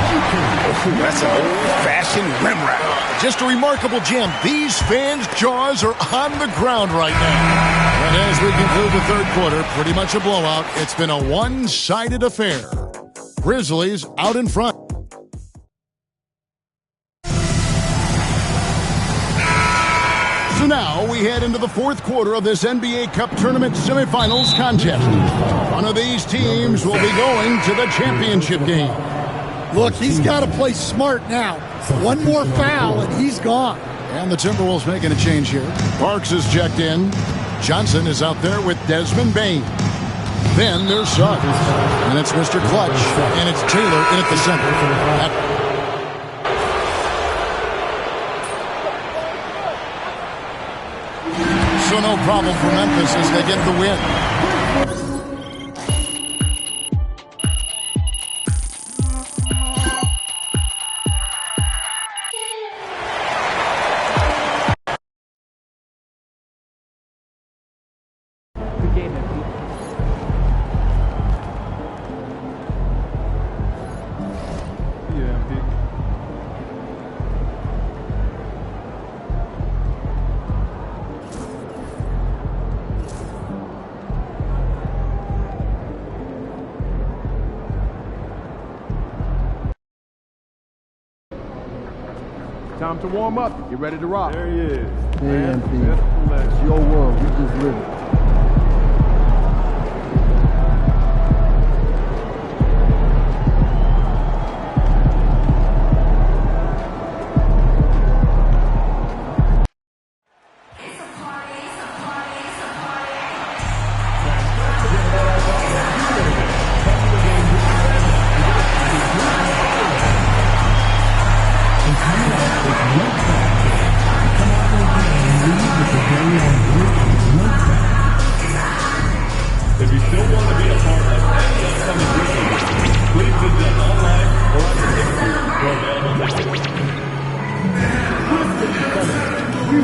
[SPEAKER 2] That's an old-fashioned rim wrap.
[SPEAKER 1] Just a remarkable gem. These fans' jaws are on the ground right now. And as we conclude the third quarter, pretty much a blowout. It's been a one-sided affair. Grizzlies out in front. So now we head into the fourth quarter of this NBA Cup Tournament semifinals contest. One of these teams will be going to the championship game.
[SPEAKER 18] Look, he's got to play smart now. One more foul and he's gone.
[SPEAKER 1] And the Timberwolves making a change here. Parks is checked in. Johnson is out there with Desmond Bane. Then there's Suggs. And it's Mr. Clutch. And it's Taylor in at the center. So no problem for Memphis as they get the win.
[SPEAKER 10] Time to warm up. Get ready to rock.
[SPEAKER 9] There he is.
[SPEAKER 10] It's your world. You just live it.
[SPEAKER 9] If you still want to be a part of any upcoming Grizzlies, please visit online or on the Ticketmaster for available tickets.
[SPEAKER 14] We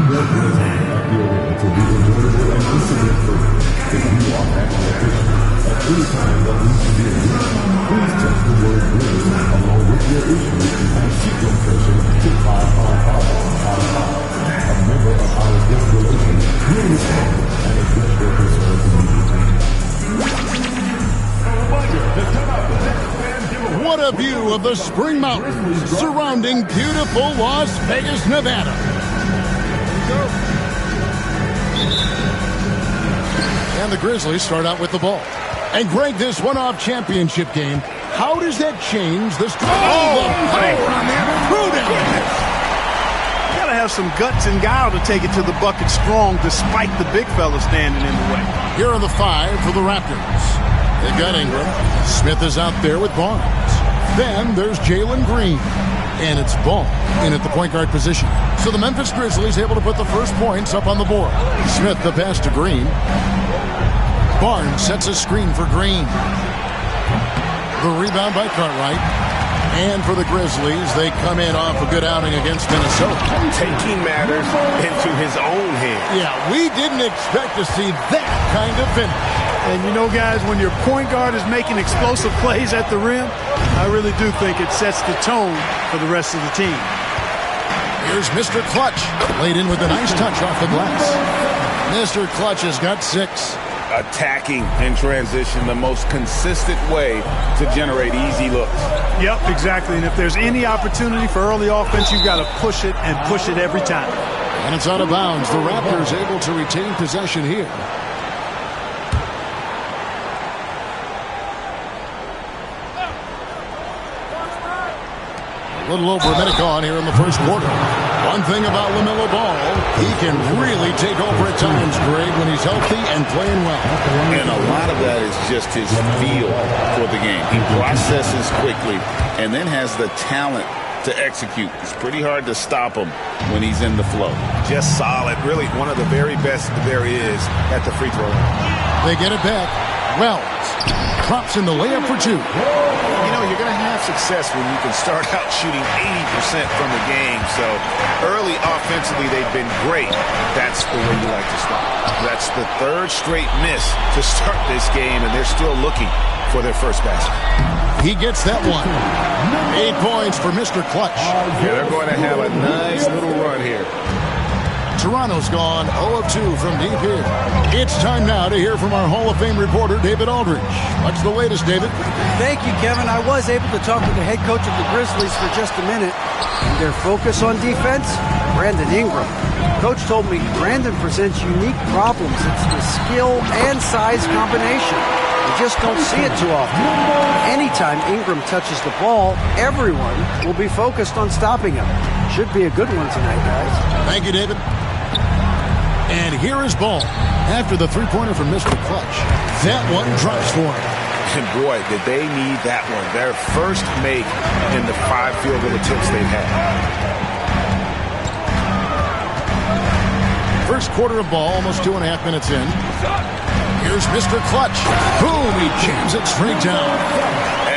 [SPEAKER 14] work with at the arena to be enjoyable and incident-free. If you are having a vision at any time that needs to be addressed, please text the word Grizzlies along with your issues and seek location to 55555. A member of our guest relations will respond and address your concerns immediately.
[SPEAKER 1] What a view of the Spring Mountains surrounding beautiful Las Vegas, Nevada. And the Grizzlies start out with the ball. And Greg, this one-off championship game, how does that change the power on there?
[SPEAKER 12] You gotta have some guts and guile to take it to the bucket strong despite the big fella standing in the way.
[SPEAKER 1] Here are the five for the Raptors. They've got Ingram. Smith is out there with Barnes. Then there's Jalen Green. And it's Ball in at the point guard position. So the Memphis Grizzlies able to put the first points up on the board. Smith the pass to Green. Barnes sets a screen for Green. The rebound by Cartwright. And for the Grizzlies, they come in off a good outing against Minnesota.
[SPEAKER 2] Taking matters into his own hands.
[SPEAKER 1] Yeah, we didn't expect to see that kind of finish.
[SPEAKER 12] And you know, guys, when your point guard is making explosive plays at the rim, I really do think it sets the tone for the rest of the team.
[SPEAKER 1] Here's Mr. Clutch. Laid in with a nice touch off the glass. Mr. Clutch has got 6.
[SPEAKER 4] Attacking in transition, the most consistent way to generate easy looks.
[SPEAKER 12] Yep, exactly. And if there's any opportunity for early offense, you've got to push it and push it every time.
[SPEAKER 1] And it's out of bounds. The Raptors able to retain possession here. A little over a minute gone here in the first quarter. One thing about LaMelo Ball, he can really take over at times, Greg, when he's healthy and playing well.
[SPEAKER 4] And a lot of that is just his feel for the game. He processes quickly and then has the talent to execute. It's pretty hard to stop him when he's in the flow.
[SPEAKER 2] Just solid. Really one of the very best there is at the free throw line.
[SPEAKER 1] They get it back. Wells drops in the layup for 2.
[SPEAKER 2] You know, you're going to have success when you can start out shooting 80% from the game. So early offensively, they've been great. That's the way you like to start. That's the 3rd straight miss to start this game, and they're still looking for their first basket.
[SPEAKER 1] He gets that one. 8 points for Mr. Clutch.
[SPEAKER 2] Yeah, they're going to have a nice little run here.
[SPEAKER 1] Toronto's gone 0 of 2 from deep here. It's time now to hear from our Hall of Fame reporter, David Aldridge. What's the latest, David?
[SPEAKER 7] Thank you, Kevin. I was able to talk with the head coach of the Grizzlies for just a minute. And their focus on defense, Brandon Ingram. Coach told me Brandon presents unique problems. It's the skill and size combination. You just don't see it too often. Anytime Ingram touches the ball, everyone will be focused on stopping him. Should be a good one tonight, guys.
[SPEAKER 1] Thank you, David. And here is Ball after the three-pointer from Mr. Clutch. That one drops for him.
[SPEAKER 2] And boy, did they need that one. Their first make in the 5 field goal attempts they've had.
[SPEAKER 1] First quarter of ball, almost 2.5 minutes in. Here's Mr. Clutch. Boom, he jams it straight down.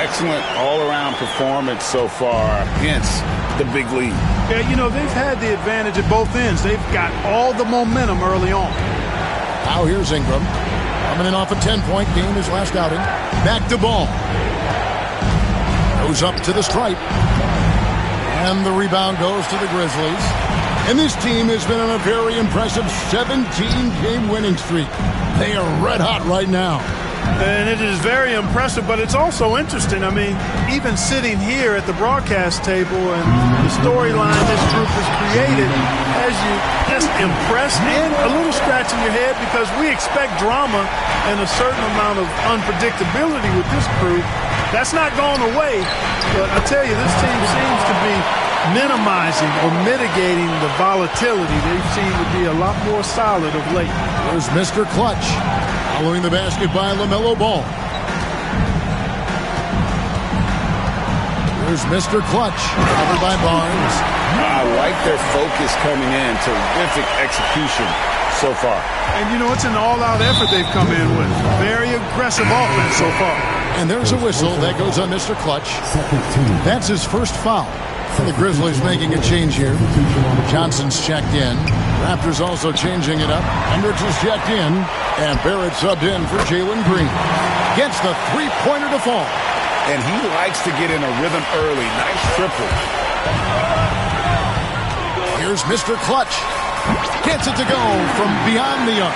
[SPEAKER 4] Excellent all-around performance so far against the big lead.
[SPEAKER 19] Yeah, you know, they've had the advantage at both ends. They've got all the momentum early on.
[SPEAKER 1] Now here's Ingram. Coming in off a 10-point game his last outing. Back to Ball. Goes up to the stripe. And the rebound goes to the Grizzlies. And this team has been on a very impressive 17-game winning streak. They are red hot right now.
[SPEAKER 19] And it is very impressive, but it's also interesting. I mean, even sitting here at the broadcast table and the storyline this group has created has you just impressed and a little scratch in your head because we expect drama and a certain amount of unpredictability with this crew. That's not gone away, but I tell you, this team seems to be minimizing or mitigating the volatility. They seem to be a lot more solid of late.
[SPEAKER 1] There's Mr. Clutch. Following the basket by LaMelo Ball. Here's Mr. Clutch, covered by Barnes.
[SPEAKER 4] I like their focus coming in. Terrific execution so far.
[SPEAKER 19] And, you know, it's an all-out effort they've come in with. Very aggressive offense so far.
[SPEAKER 1] And there's a whistle that goes on Mr. Clutch. That's his first foul. The Grizzlies making a change here. Johnson's checked in. Raptors also changing it up. Hendricks is checked in. And Barrett subbed in for Jalen Green. Gets the three-pointer to fall.
[SPEAKER 2] And he likes to get in a rhythm early. Nice triple.
[SPEAKER 1] Here's Mr. Clutch. Gets it to go from beyond the arc.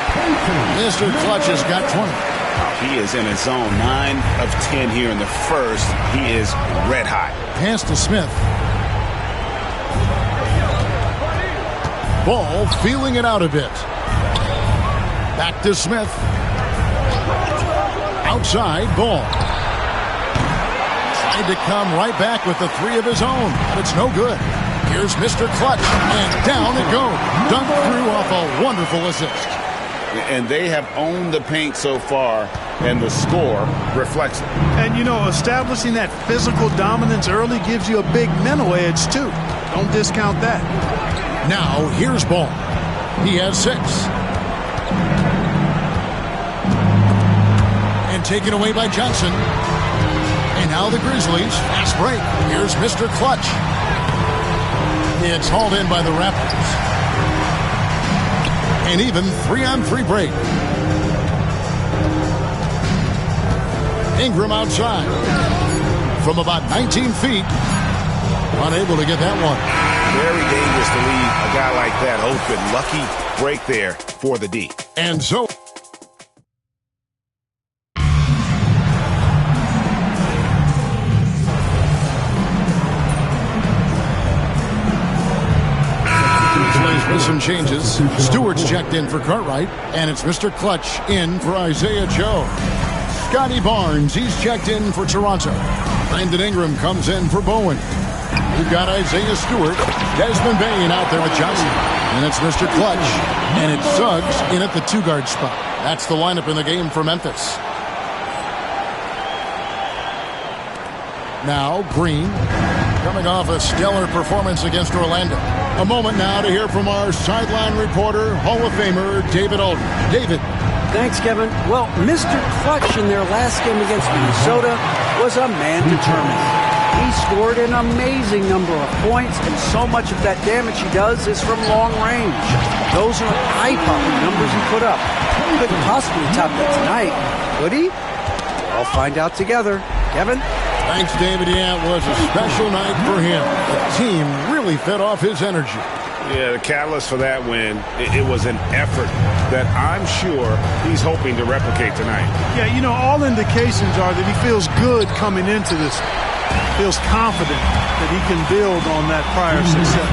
[SPEAKER 1] Mr. Clutch has got 20.
[SPEAKER 2] He is in a zone. 9 of 10 here in the first. He is red hot.
[SPEAKER 1] Pass to Smith. Ball feeling it out a bit. Back to Smith. Outside, Ball. Tried to come right back with the three of his own, but it's no good. Here's Mr. Clutch, and down it goes. Dunked through off a wonderful assist.
[SPEAKER 4] And they have owned the paint so far, and the score reflects it.
[SPEAKER 19] And, you know, establishing that physical dominance early gives you a big mental edge, too. Don't discount that.
[SPEAKER 1] Now, here's Ball. He has 6. And taken away by Johnson. And now the Grizzlies. Fast break. Here's Mr. Clutch. It's hauled in by the Raptors. And even 3-on-3 break. Ingram outside. From about 19 feet. Unable to get that one.
[SPEAKER 2] Very dangerous to leave a guy like that open. Lucky break there for the D.
[SPEAKER 1] And so... with some changes. Stewart's checked in for Cartwright, and it's Mr. Clutch in for Isaiah Joe. Scotty Barnes, he's checked in for Toronto. Brandon Ingram comes in for Bowen. We've got Isaiah Stewart, Desmond Bane out there with Johnson. And it's Mr. Clutch, and it's Suggs in at the 2-guard spot. That's the lineup in the game for Memphis. Now Green coming off a stellar performance against Orlando. A moment now to hear from our sideline reporter, Hall of Famer David Aldridge. David.
[SPEAKER 7] Thanks, Kevin. Well, Mr. Clutch in their last game against Minnesota was a man determined. He scored an amazing number of points, and so much of that damage he does is from long range. Those are eye-popping numbers he put up. He couldn't possibly top that tonight, could he? We'll find out together. Kevin?
[SPEAKER 1] Thanks, David. Yeah, it was a special night for him. The team really fed off his energy.
[SPEAKER 2] Yeah, the catalyst for that win, it was an effort that I'm sure he's hoping to replicate tonight.
[SPEAKER 19] Yeah, you know, all indications are that he feels good coming into this. Feels confident that he can build on that prior success.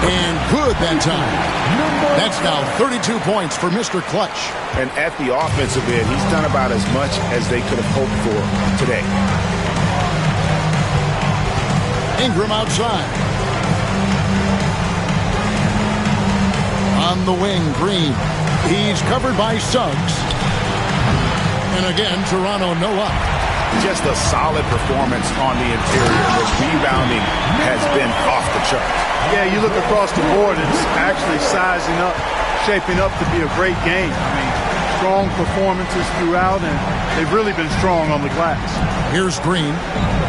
[SPEAKER 1] And good that time. That's now 32 points for Mr. Clutch.
[SPEAKER 2] And at the offensive end, he's done about as much as they could have hoped for today.
[SPEAKER 1] Ingram outside. On the wing, Green. He's covered by Suggs. And again, Toronto no up.
[SPEAKER 2] Just a solid performance on the interior. The rebounding has been off the charts.
[SPEAKER 19] Yeah, you look across the board, it's actually sizing up, shaping up to be a great game. I mean, strong performances throughout, and they've really been strong on the glass.
[SPEAKER 1] Here's Green.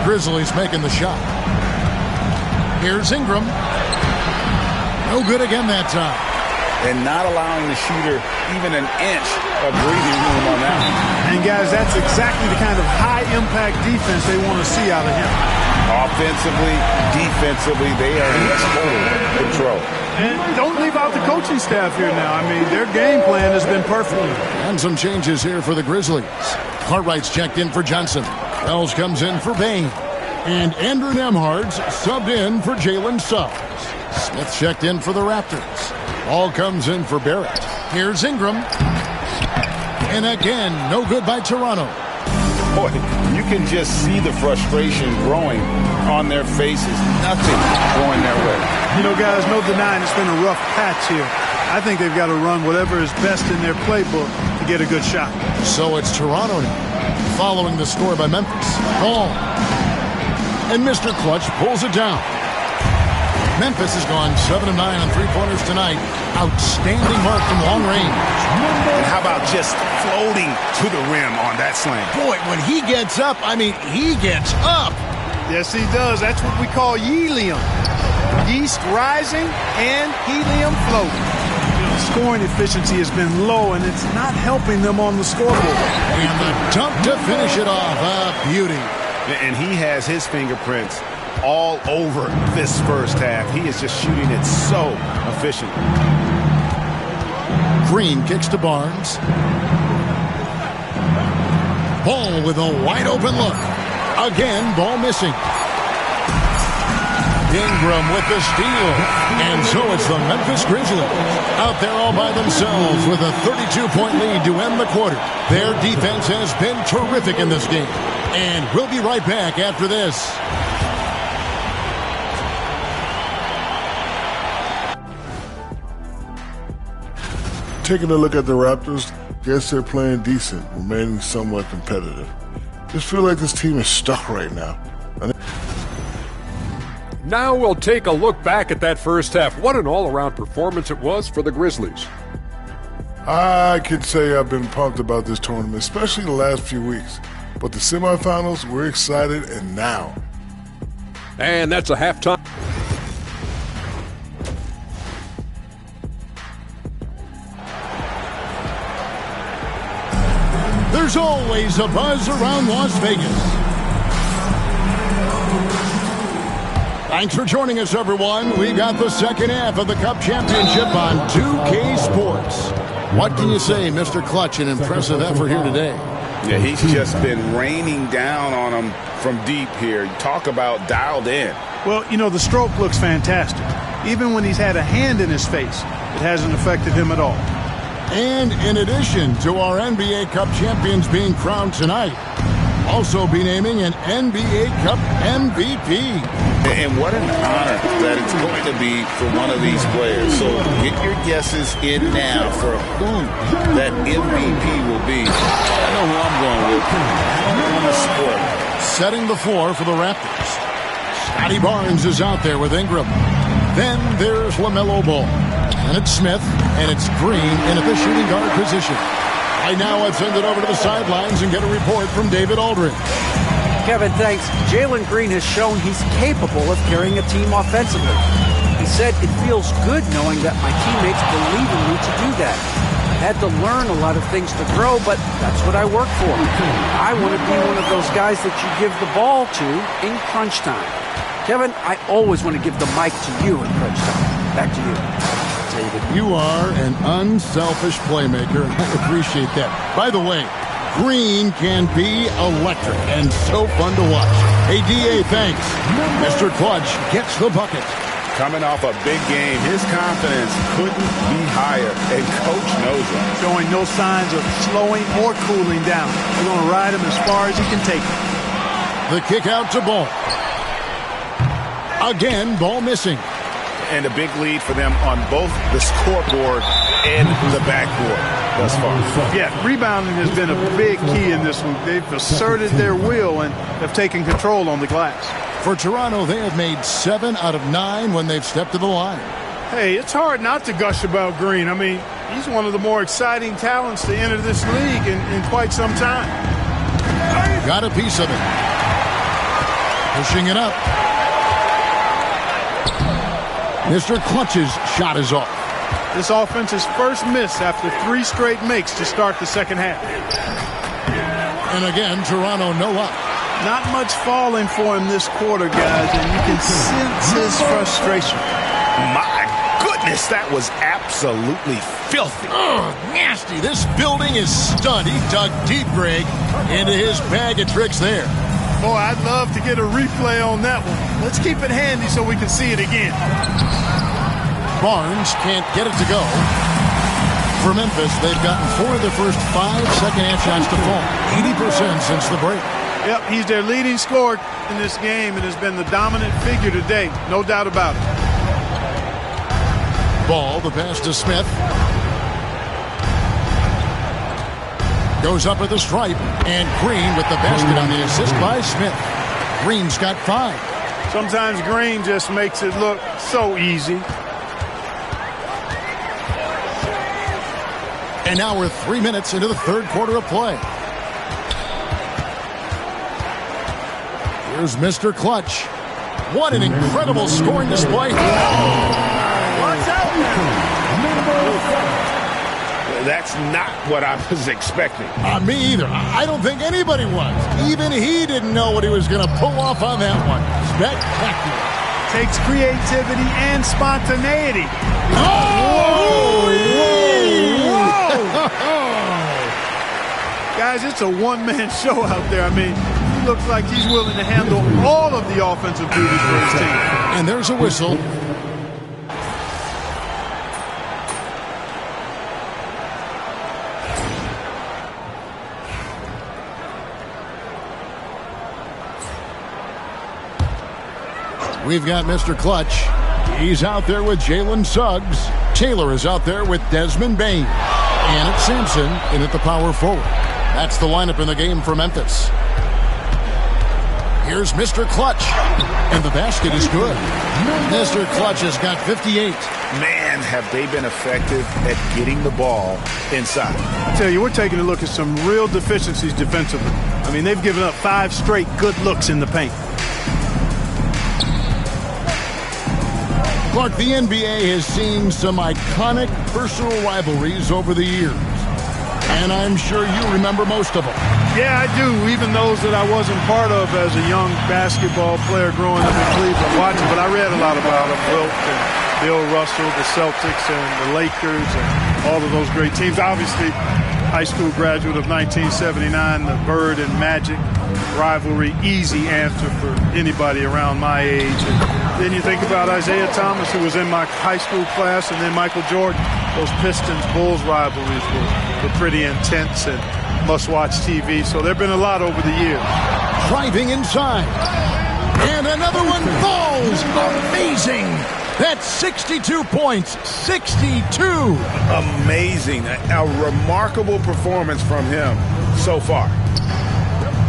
[SPEAKER 1] Grizzlies making the shot. Here's Ingram. No good again that time.
[SPEAKER 2] And not allowing the shooter even an inch of breathing room on that one.
[SPEAKER 19] And guys, that's exactly the kind of high-impact defense they want to see out of him.
[SPEAKER 2] Offensively, defensively, they are in total control.
[SPEAKER 19] And don't leave out the coaching staff here now. I mean, their game plan has been perfect.
[SPEAKER 1] And some changes here for the Grizzlies. Cartwright's checked in for Johnson. Wells comes in for Bain. And Andrew Nembhard's subbed in for Jalen Suggs. Smith checked in for the Raptors. Ball comes in for Barrett. Here's Ingram. And again, no good by Toronto.
[SPEAKER 2] Boy, you can just see the frustration growing on their faces. Nothing going their way.
[SPEAKER 19] You know, guys, no denying it's been a rough patch here. I think they've got to run whatever is best in their playbook to get a good shot.
[SPEAKER 1] So it's Toronto now, following the score by Memphis. Ball. And Mr. Clutch pulls it down. Memphis has gone 7 of 9 on three-pointers tonight. Outstanding mark from long range.
[SPEAKER 2] And how about just floating to the rim on that slam?
[SPEAKER 1] Boy, when he gets up, I mean, he gets up.
[SPEAKER 19] Yes, he does. That's what we call helium. Yeast rising and helium floating. Scoring efficiency has been low, and it's not helping them on the scoreboard.
[SPEAKER 1] And the dunk to finish it off. A beauty.
[SPEAKER 2] And he has his fingerprints all over this first half. He is just shooting it so efficiently.
[SPEAKER 1] Green kicks to Barnes. Ball with a wide open look. Again, ball missing. Ingram with the steal. And so it's the Memphis Grizzlies out there all by themselves with a 32-point lead to end the quarter. Their defense has been terrific in this game. And we'll be right back after this.
[SPEAKER 16] Taking a look at the Raptors, guess they're playing decent, remaining somewhat competitive. Just feel like this team is stuck right now.
[SPEAKER 6] Now we'll take a look back at that first half. What an all-around performance it was for the Grizzlies.
[SPEAKER 16] I can say I've been pumped about this tournament, especially the last few weeks. But the semifinals, we're excited, and now.
[SPEAKER 6] And that's a halftime.
[SPEAKER 1] There's always a buzz around Las Vegas. Thanks for joining us, everyone. We got the second half of the Cup Championship on 2K Sports. What can you say, Mr. Clutch? An impressive effort here today.
[SPEAKER 2] Yeah, he's just been raining down on them from deep here. Talk about dialed in.
[SPEAKER 19] Well, you know, the stroke looks fantastic. Even when he's had a hand in his face, it hasn't affected him at all.
[SPEAKER 1] And in addition to our NBA Cup champions being crowned tonight, also be naming an NBA Cup MVP.
[SPEAKER 2] And what an honor that it's going to be for one of these players. So get your guesses in now for who that MVP will be. I know who I'm going with. I don't want to spoil it.
[SPEAKER 1] Setting the floor for the Raptors. Scotty Barnes is out there with Ingram. Then there's LaMelo Ball. And it's Smith, and it's Green in at the shooting guard position. Right now, let's send it over to the sidelines and get a report from David Aldridge.
[SPEAKER 7] Kevin, thanks. Jalen Green has shown he's capable of carrying a team offensively. He said, it feels good knowing that my teammates believe in me to do that. I had to learn a lot of things to grow, but that's what I work for. I want to be one of those guys that you give the ball to in crunch time. Kevin, I always want to give the mic to you in crunch time. Back to you.
[SPEAKER 1] David, you are an unselfish playmaker. I appreciate that. By the way, Green can be electric and so fun to watch. Hey, D.A., thanks. Mr. Clutch gets the bucket.
[SPEAKER 2] Coming off a big game, his confidence couldn't be higher, and Coach knows it.
[SPEAKER 19] Showing no signs of slowing or cooling down. We're going to ride him as far as he can take it.
[SPEAKER 1] The kick out to Ball. Again, Ball missing.
[SPEAKER 2] And a big lead for them on both the scoreboard and the backboard thus far.
[SPEAKER 19] Yeah, rebounding has been a big key in this one. They've asserted their will and have taken control on the glass.
[SPEAKER 1] For Toronto, they have made 7 out of 9 when they've stepped to the line.
[SPEAKER 19] Hey, it's hard not to gush about Green. I mean, he's one of the more exciting talents to enter this league in quite some time.
[SPEAKER 1] Got a piece of it. Pushing it up. Mr. Clutch's shot is off.
[SPEAKER 19] This offense's first miss after 3 straight makes to start the second half.
[SPEAKER 1] And again, Toronto no up.
[SPEAKER 19] Not much falling for him this quarter, guys, and you can sense his frustration.
[SPEAKER 2] My goodness, that was absolutely filthy.
[SPEAKER 1] Oh, nasty. This building is stunned. He dug deep, Greg, into his bag of tricks there.
[SPEAKER 19] Boy, I'd love to get a replay on that one. Let's keep it handy so we can see it again.
[SPEAKER 1] Barnes can't get it to go. For Memphis, they've gotten 4 of their first 5 second-half shots to fall. 80% since the break.
[SPEAKER 19] Yep, he's their leading scorer in this game and has been the dominant figure today. No doubt about it.
[SPEAKER 1] Ball, the pass to Smith. Goes up at the stripe, and Green with the basket on the assist by Smith. Green's got 5.
[SPEAKER 19] Sometimes Green just makes it look so easy.
[SPEAKER 1] And now we're 3 minutes into the third quarter of play. Here's Mr. Clutch. What an incredible scoring display.
[SPEAKER 19] Watch out now.
[SPEAKER 2] That's not what I was expecting.
[SPEAKER 1] Me either. I don't think anybody was. Even he didn't know what he was going to pull off on that one. Spectacular.
[SPEAKER 19] Takes creativity and spontaneity.
[SPEAKER 1] Oh!
[SPEAKER 19] Guys, it's a one-man show out there. I mean, he looks like he's willing to handle all of the offensive duties for his team.
[SPEAKER 1] And there's a whistle. We've got Mr. Clutch. He's out there with Jalen Suggs. Taylor is out there with Desmond Bain. And it's Sampson in at the power forward. That's the lineup in the game for Memphis. Here's Mr. Clutch. And the basket is good. Mr. Clutch has got 58.
[SPEAKER 2] Man, have they been effective at getting the ball inside.
[SPEAKER 19] I tell you, we're taking a look at some real deficiencies defensively. I mean, they've given up 5 straight good looks in the paint.
[SPEAKER 1] Clark, the NBA has seen some iconic personal rivalries over the years. And I'm sure you remember most of them.
[SPEAKER 19] Yeah, I do, even those that I wasn't part of as a young basketball player growing up in Cleveland watching. But I read a lot about them, Wilt and Bill Russell, the Celtics and the Lakers and all of those great teams. Obviously, high school graduate of 1979, the Bird and Magic rivalry, easy answer for anybody around my age. And then you think about Isaiah Thomas, who was in my high school class, and then Michael Jordan. Those Pistons-Bulls rivalries were pretty intense and must-watch TV. So there have been a lot over the years.
[SPEAKER 1] Driving inside. And another one falls. Amazing. That's 62 points. 62.
[SPEAKER 2] Amazing. A remarkable performance from him so far.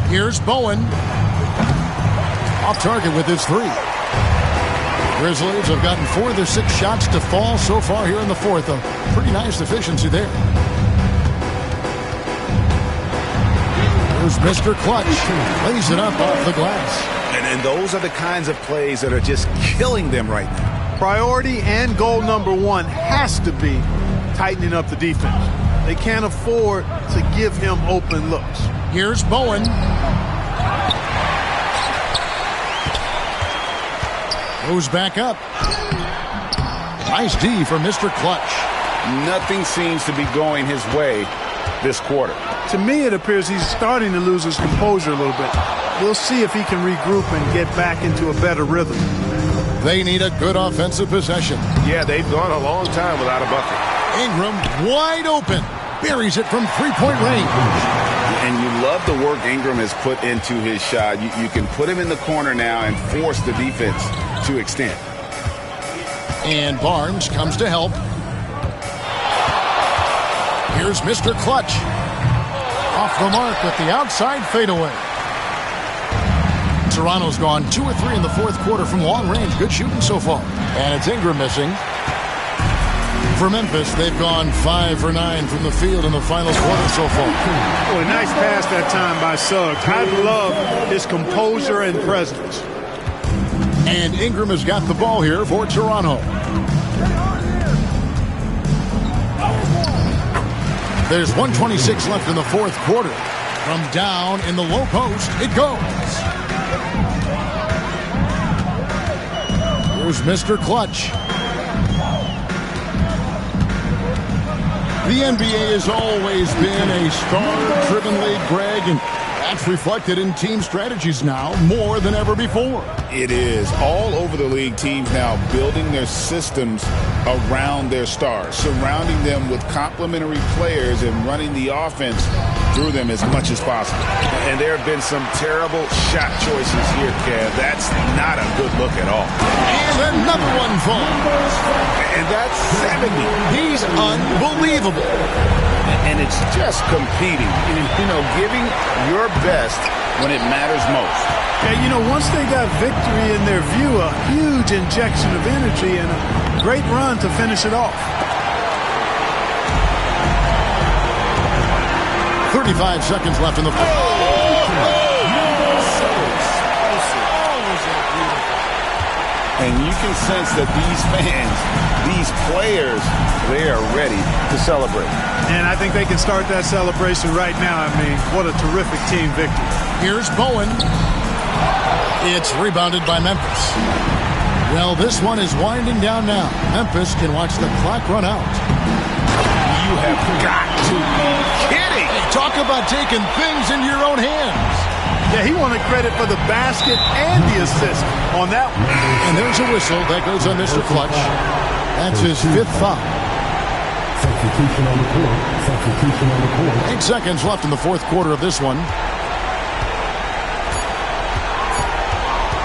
[SPEAKER 1] Here's Bowen. Off target with his 3. Grizzlies have gotten 4 of their 6 shots to fall so far here in the fourth. A pretty nice efficiency there. Here's Mr. Clutch. Lays it up off the glass.
[SPEAKER 2] And those are the kinds of plays that are just killing them right now.
[SPEAKER 19] Priority and goal number 1 has to be tightening up the defense. They can't afford to give him open looks.
[SPEAKER 1] Here's Bowen. Goes back up. Nice D for Mr. Clutch.
[SPEAKER 2] Nothing seems to be going his way this quarter.
[SPEAKER 19] To me, it appears he's starting to lose his composure a little bit. We'll see if he can regroup and get back into a better rhythm.
[SPEAKER 1] They need a good offensive possession.
[SPEAKER 8] Yeah, they've gone a long time without a bucket.
[SPEAKER 1] Ingram wide open. Buries it from three-point range.
[SPEAKER 2] And you love the work Ingram has put into his shot. You can put him in the corner now and force the defense to extend.
[SPEAKER 1] And Barnes comes to help. Here's Mr. Clutch. Off the mark with the outside fadeaway. Toronto's gone 2 or 3 in the fourth quarter from long range. Good shooting so far. And it's Ingram missing. For Memphis, they've gone 5 for 9 from the field in the final quarter so far.
[SPEAKER 19] Boy, nice pass that time by Suggs. I love his composure and presence.
[SPEAKER 1] And Ingram has got the ball here for Toronto. There's 1:26 left in the fourth quarter. From down in the low post, it goes. Here's Mr. Clutch. The NBA has always been a star-driven league, Greg, and that's reflected in team strategies now more than ever before.
[SPEAKER 2] It is. All over the league, teams now building their systems around their stars, surrounding them with complementary players and running the offense through them as much as possible. And there have been some terrible shot choices here, Kev. That's not a good look at all.
[SPEAKER 1] And another one falls.
[SPEAKER 2] And that's 70.
[SPEAKER 1] He's unbelievable.
[SPEAKER 2] And it's just competing, giving your best when it matters most.
[SPEAKER 19] Yeah, once they got victory in their view, a huge injection of energy and a great run to finish it off.
[SPEAKER 1] 35 seconds left in the fourth.
[SPEAKER 2] And you can sense that these fans, these players, they are ready to celebrate.
[SPEAKER 19] And I think they can start that celebration right now. I mean, what a terrific team victory.
[SPEAKER 1] Here's Bowen. It's rebounded by Memphis. Well, this one is winding down now. Memphis can watch the clock run out.
[SPEAKER 2] You have got to be kidding.
[SPEAKER 1] Hey, talk about taking things into your own hands.
[SPEAKER 19] Yeah, he wanted credit for the basket and the assist on that one.
[SPEAKER 1] And there's a whistle that goes on Mr. Clutch. That's his 5th foul.
[SPEAKER 14] Substitution on the court. Substitution on the court.
[SPEAKER 1] 8 seconds left in the fourth quarter of this one.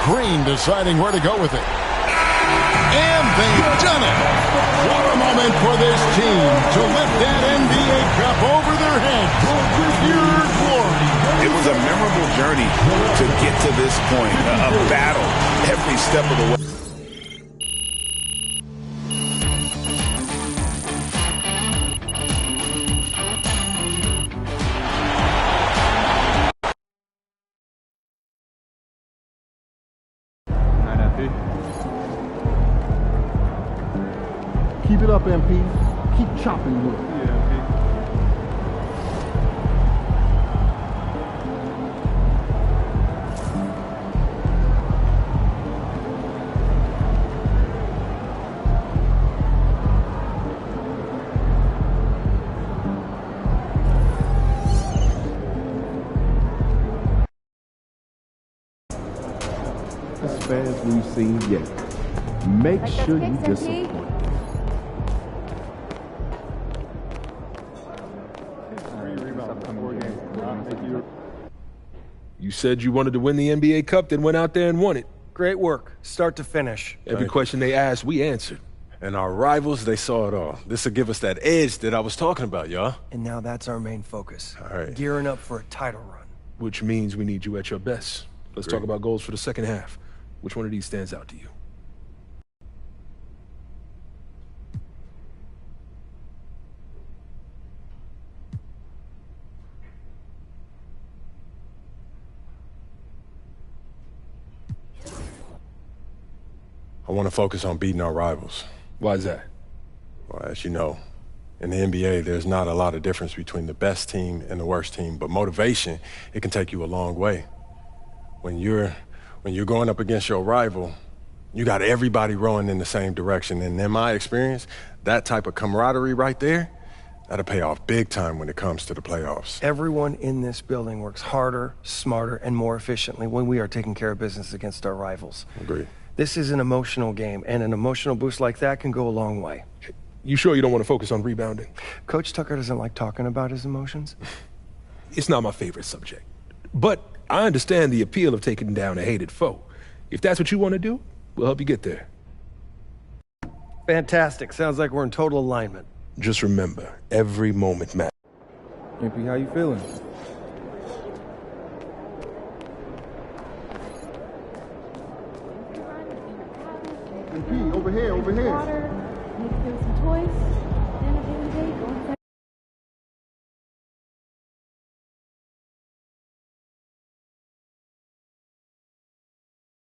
[SPEAKER 1] Green deciding where to go with it. And they've done it. What a moment for this team to lift that NBA Cup over their heads for pure glory.
[SPEAKER 2] It was a memorable journey to get to this point, a battle every step of the way.
[SPEAKER 10] Keep it up, MP. Keep chopping with it. As fast as we've seen yet. Make sure you disappoint.
[SPEAKER 20] You said you wanted to win the NBA Cup, then went out there and won it.
[SPEAKER 21] Great work, start to finish.
[SPEAKER 20] Every question they asked, we answered.
[SPEAKER 11] And our rivals, they saw it all. This will give us that edge that I was talking about, y'all.
[SPEAKER 21] And now that's our main focus.
[SPEAKER 11] All right.
[SPEAKER 21] Gearing up for a title run.
[SPEAKER 20] Which means we need you at your best. Let's talk about goals for the second half. Which one of these stands out to you? I want to focus on beating our rivals.
[SPEAKER 6] Why is that?
[SPEAKER 20] Well, as you know, in the NBA, there's not a lot of difference between the best team and the worst team, but motivation, it can take you a long way. When you're going up against your rival, you got everybody rowing in the same direction. And in my experience, that type of camaraderie right there, that'll pay off big time when it comes to the playoffs.
[SPEAKER 21] Everyone in this building works harder, smarter, and more efficiently when we are taking care of business against our rivals.
[SPEAKER 20] Agreed.
[SPEAKER 21] This is an emotional game, and an emotional boost like that can go a long way.
[SPEAKER 20] You sure you don't want to focus on rebounding?
[SPEAKER 21] Coach Tucker doesn't like talking about his emotions.
[SPEAKER 20] It's not my favorite subject. But I understand the appeal of taking down a hated foe. If that's what you want to do, we'll help you get there.
[SPEAKER 21] Fantastic. Sounds like we're in total alignment.
[SPEAKER 20] Just remember, every moment matters.
[SPEAKER 3] Impy, how you feeling?
[SPEAKER 17] Over here, over here.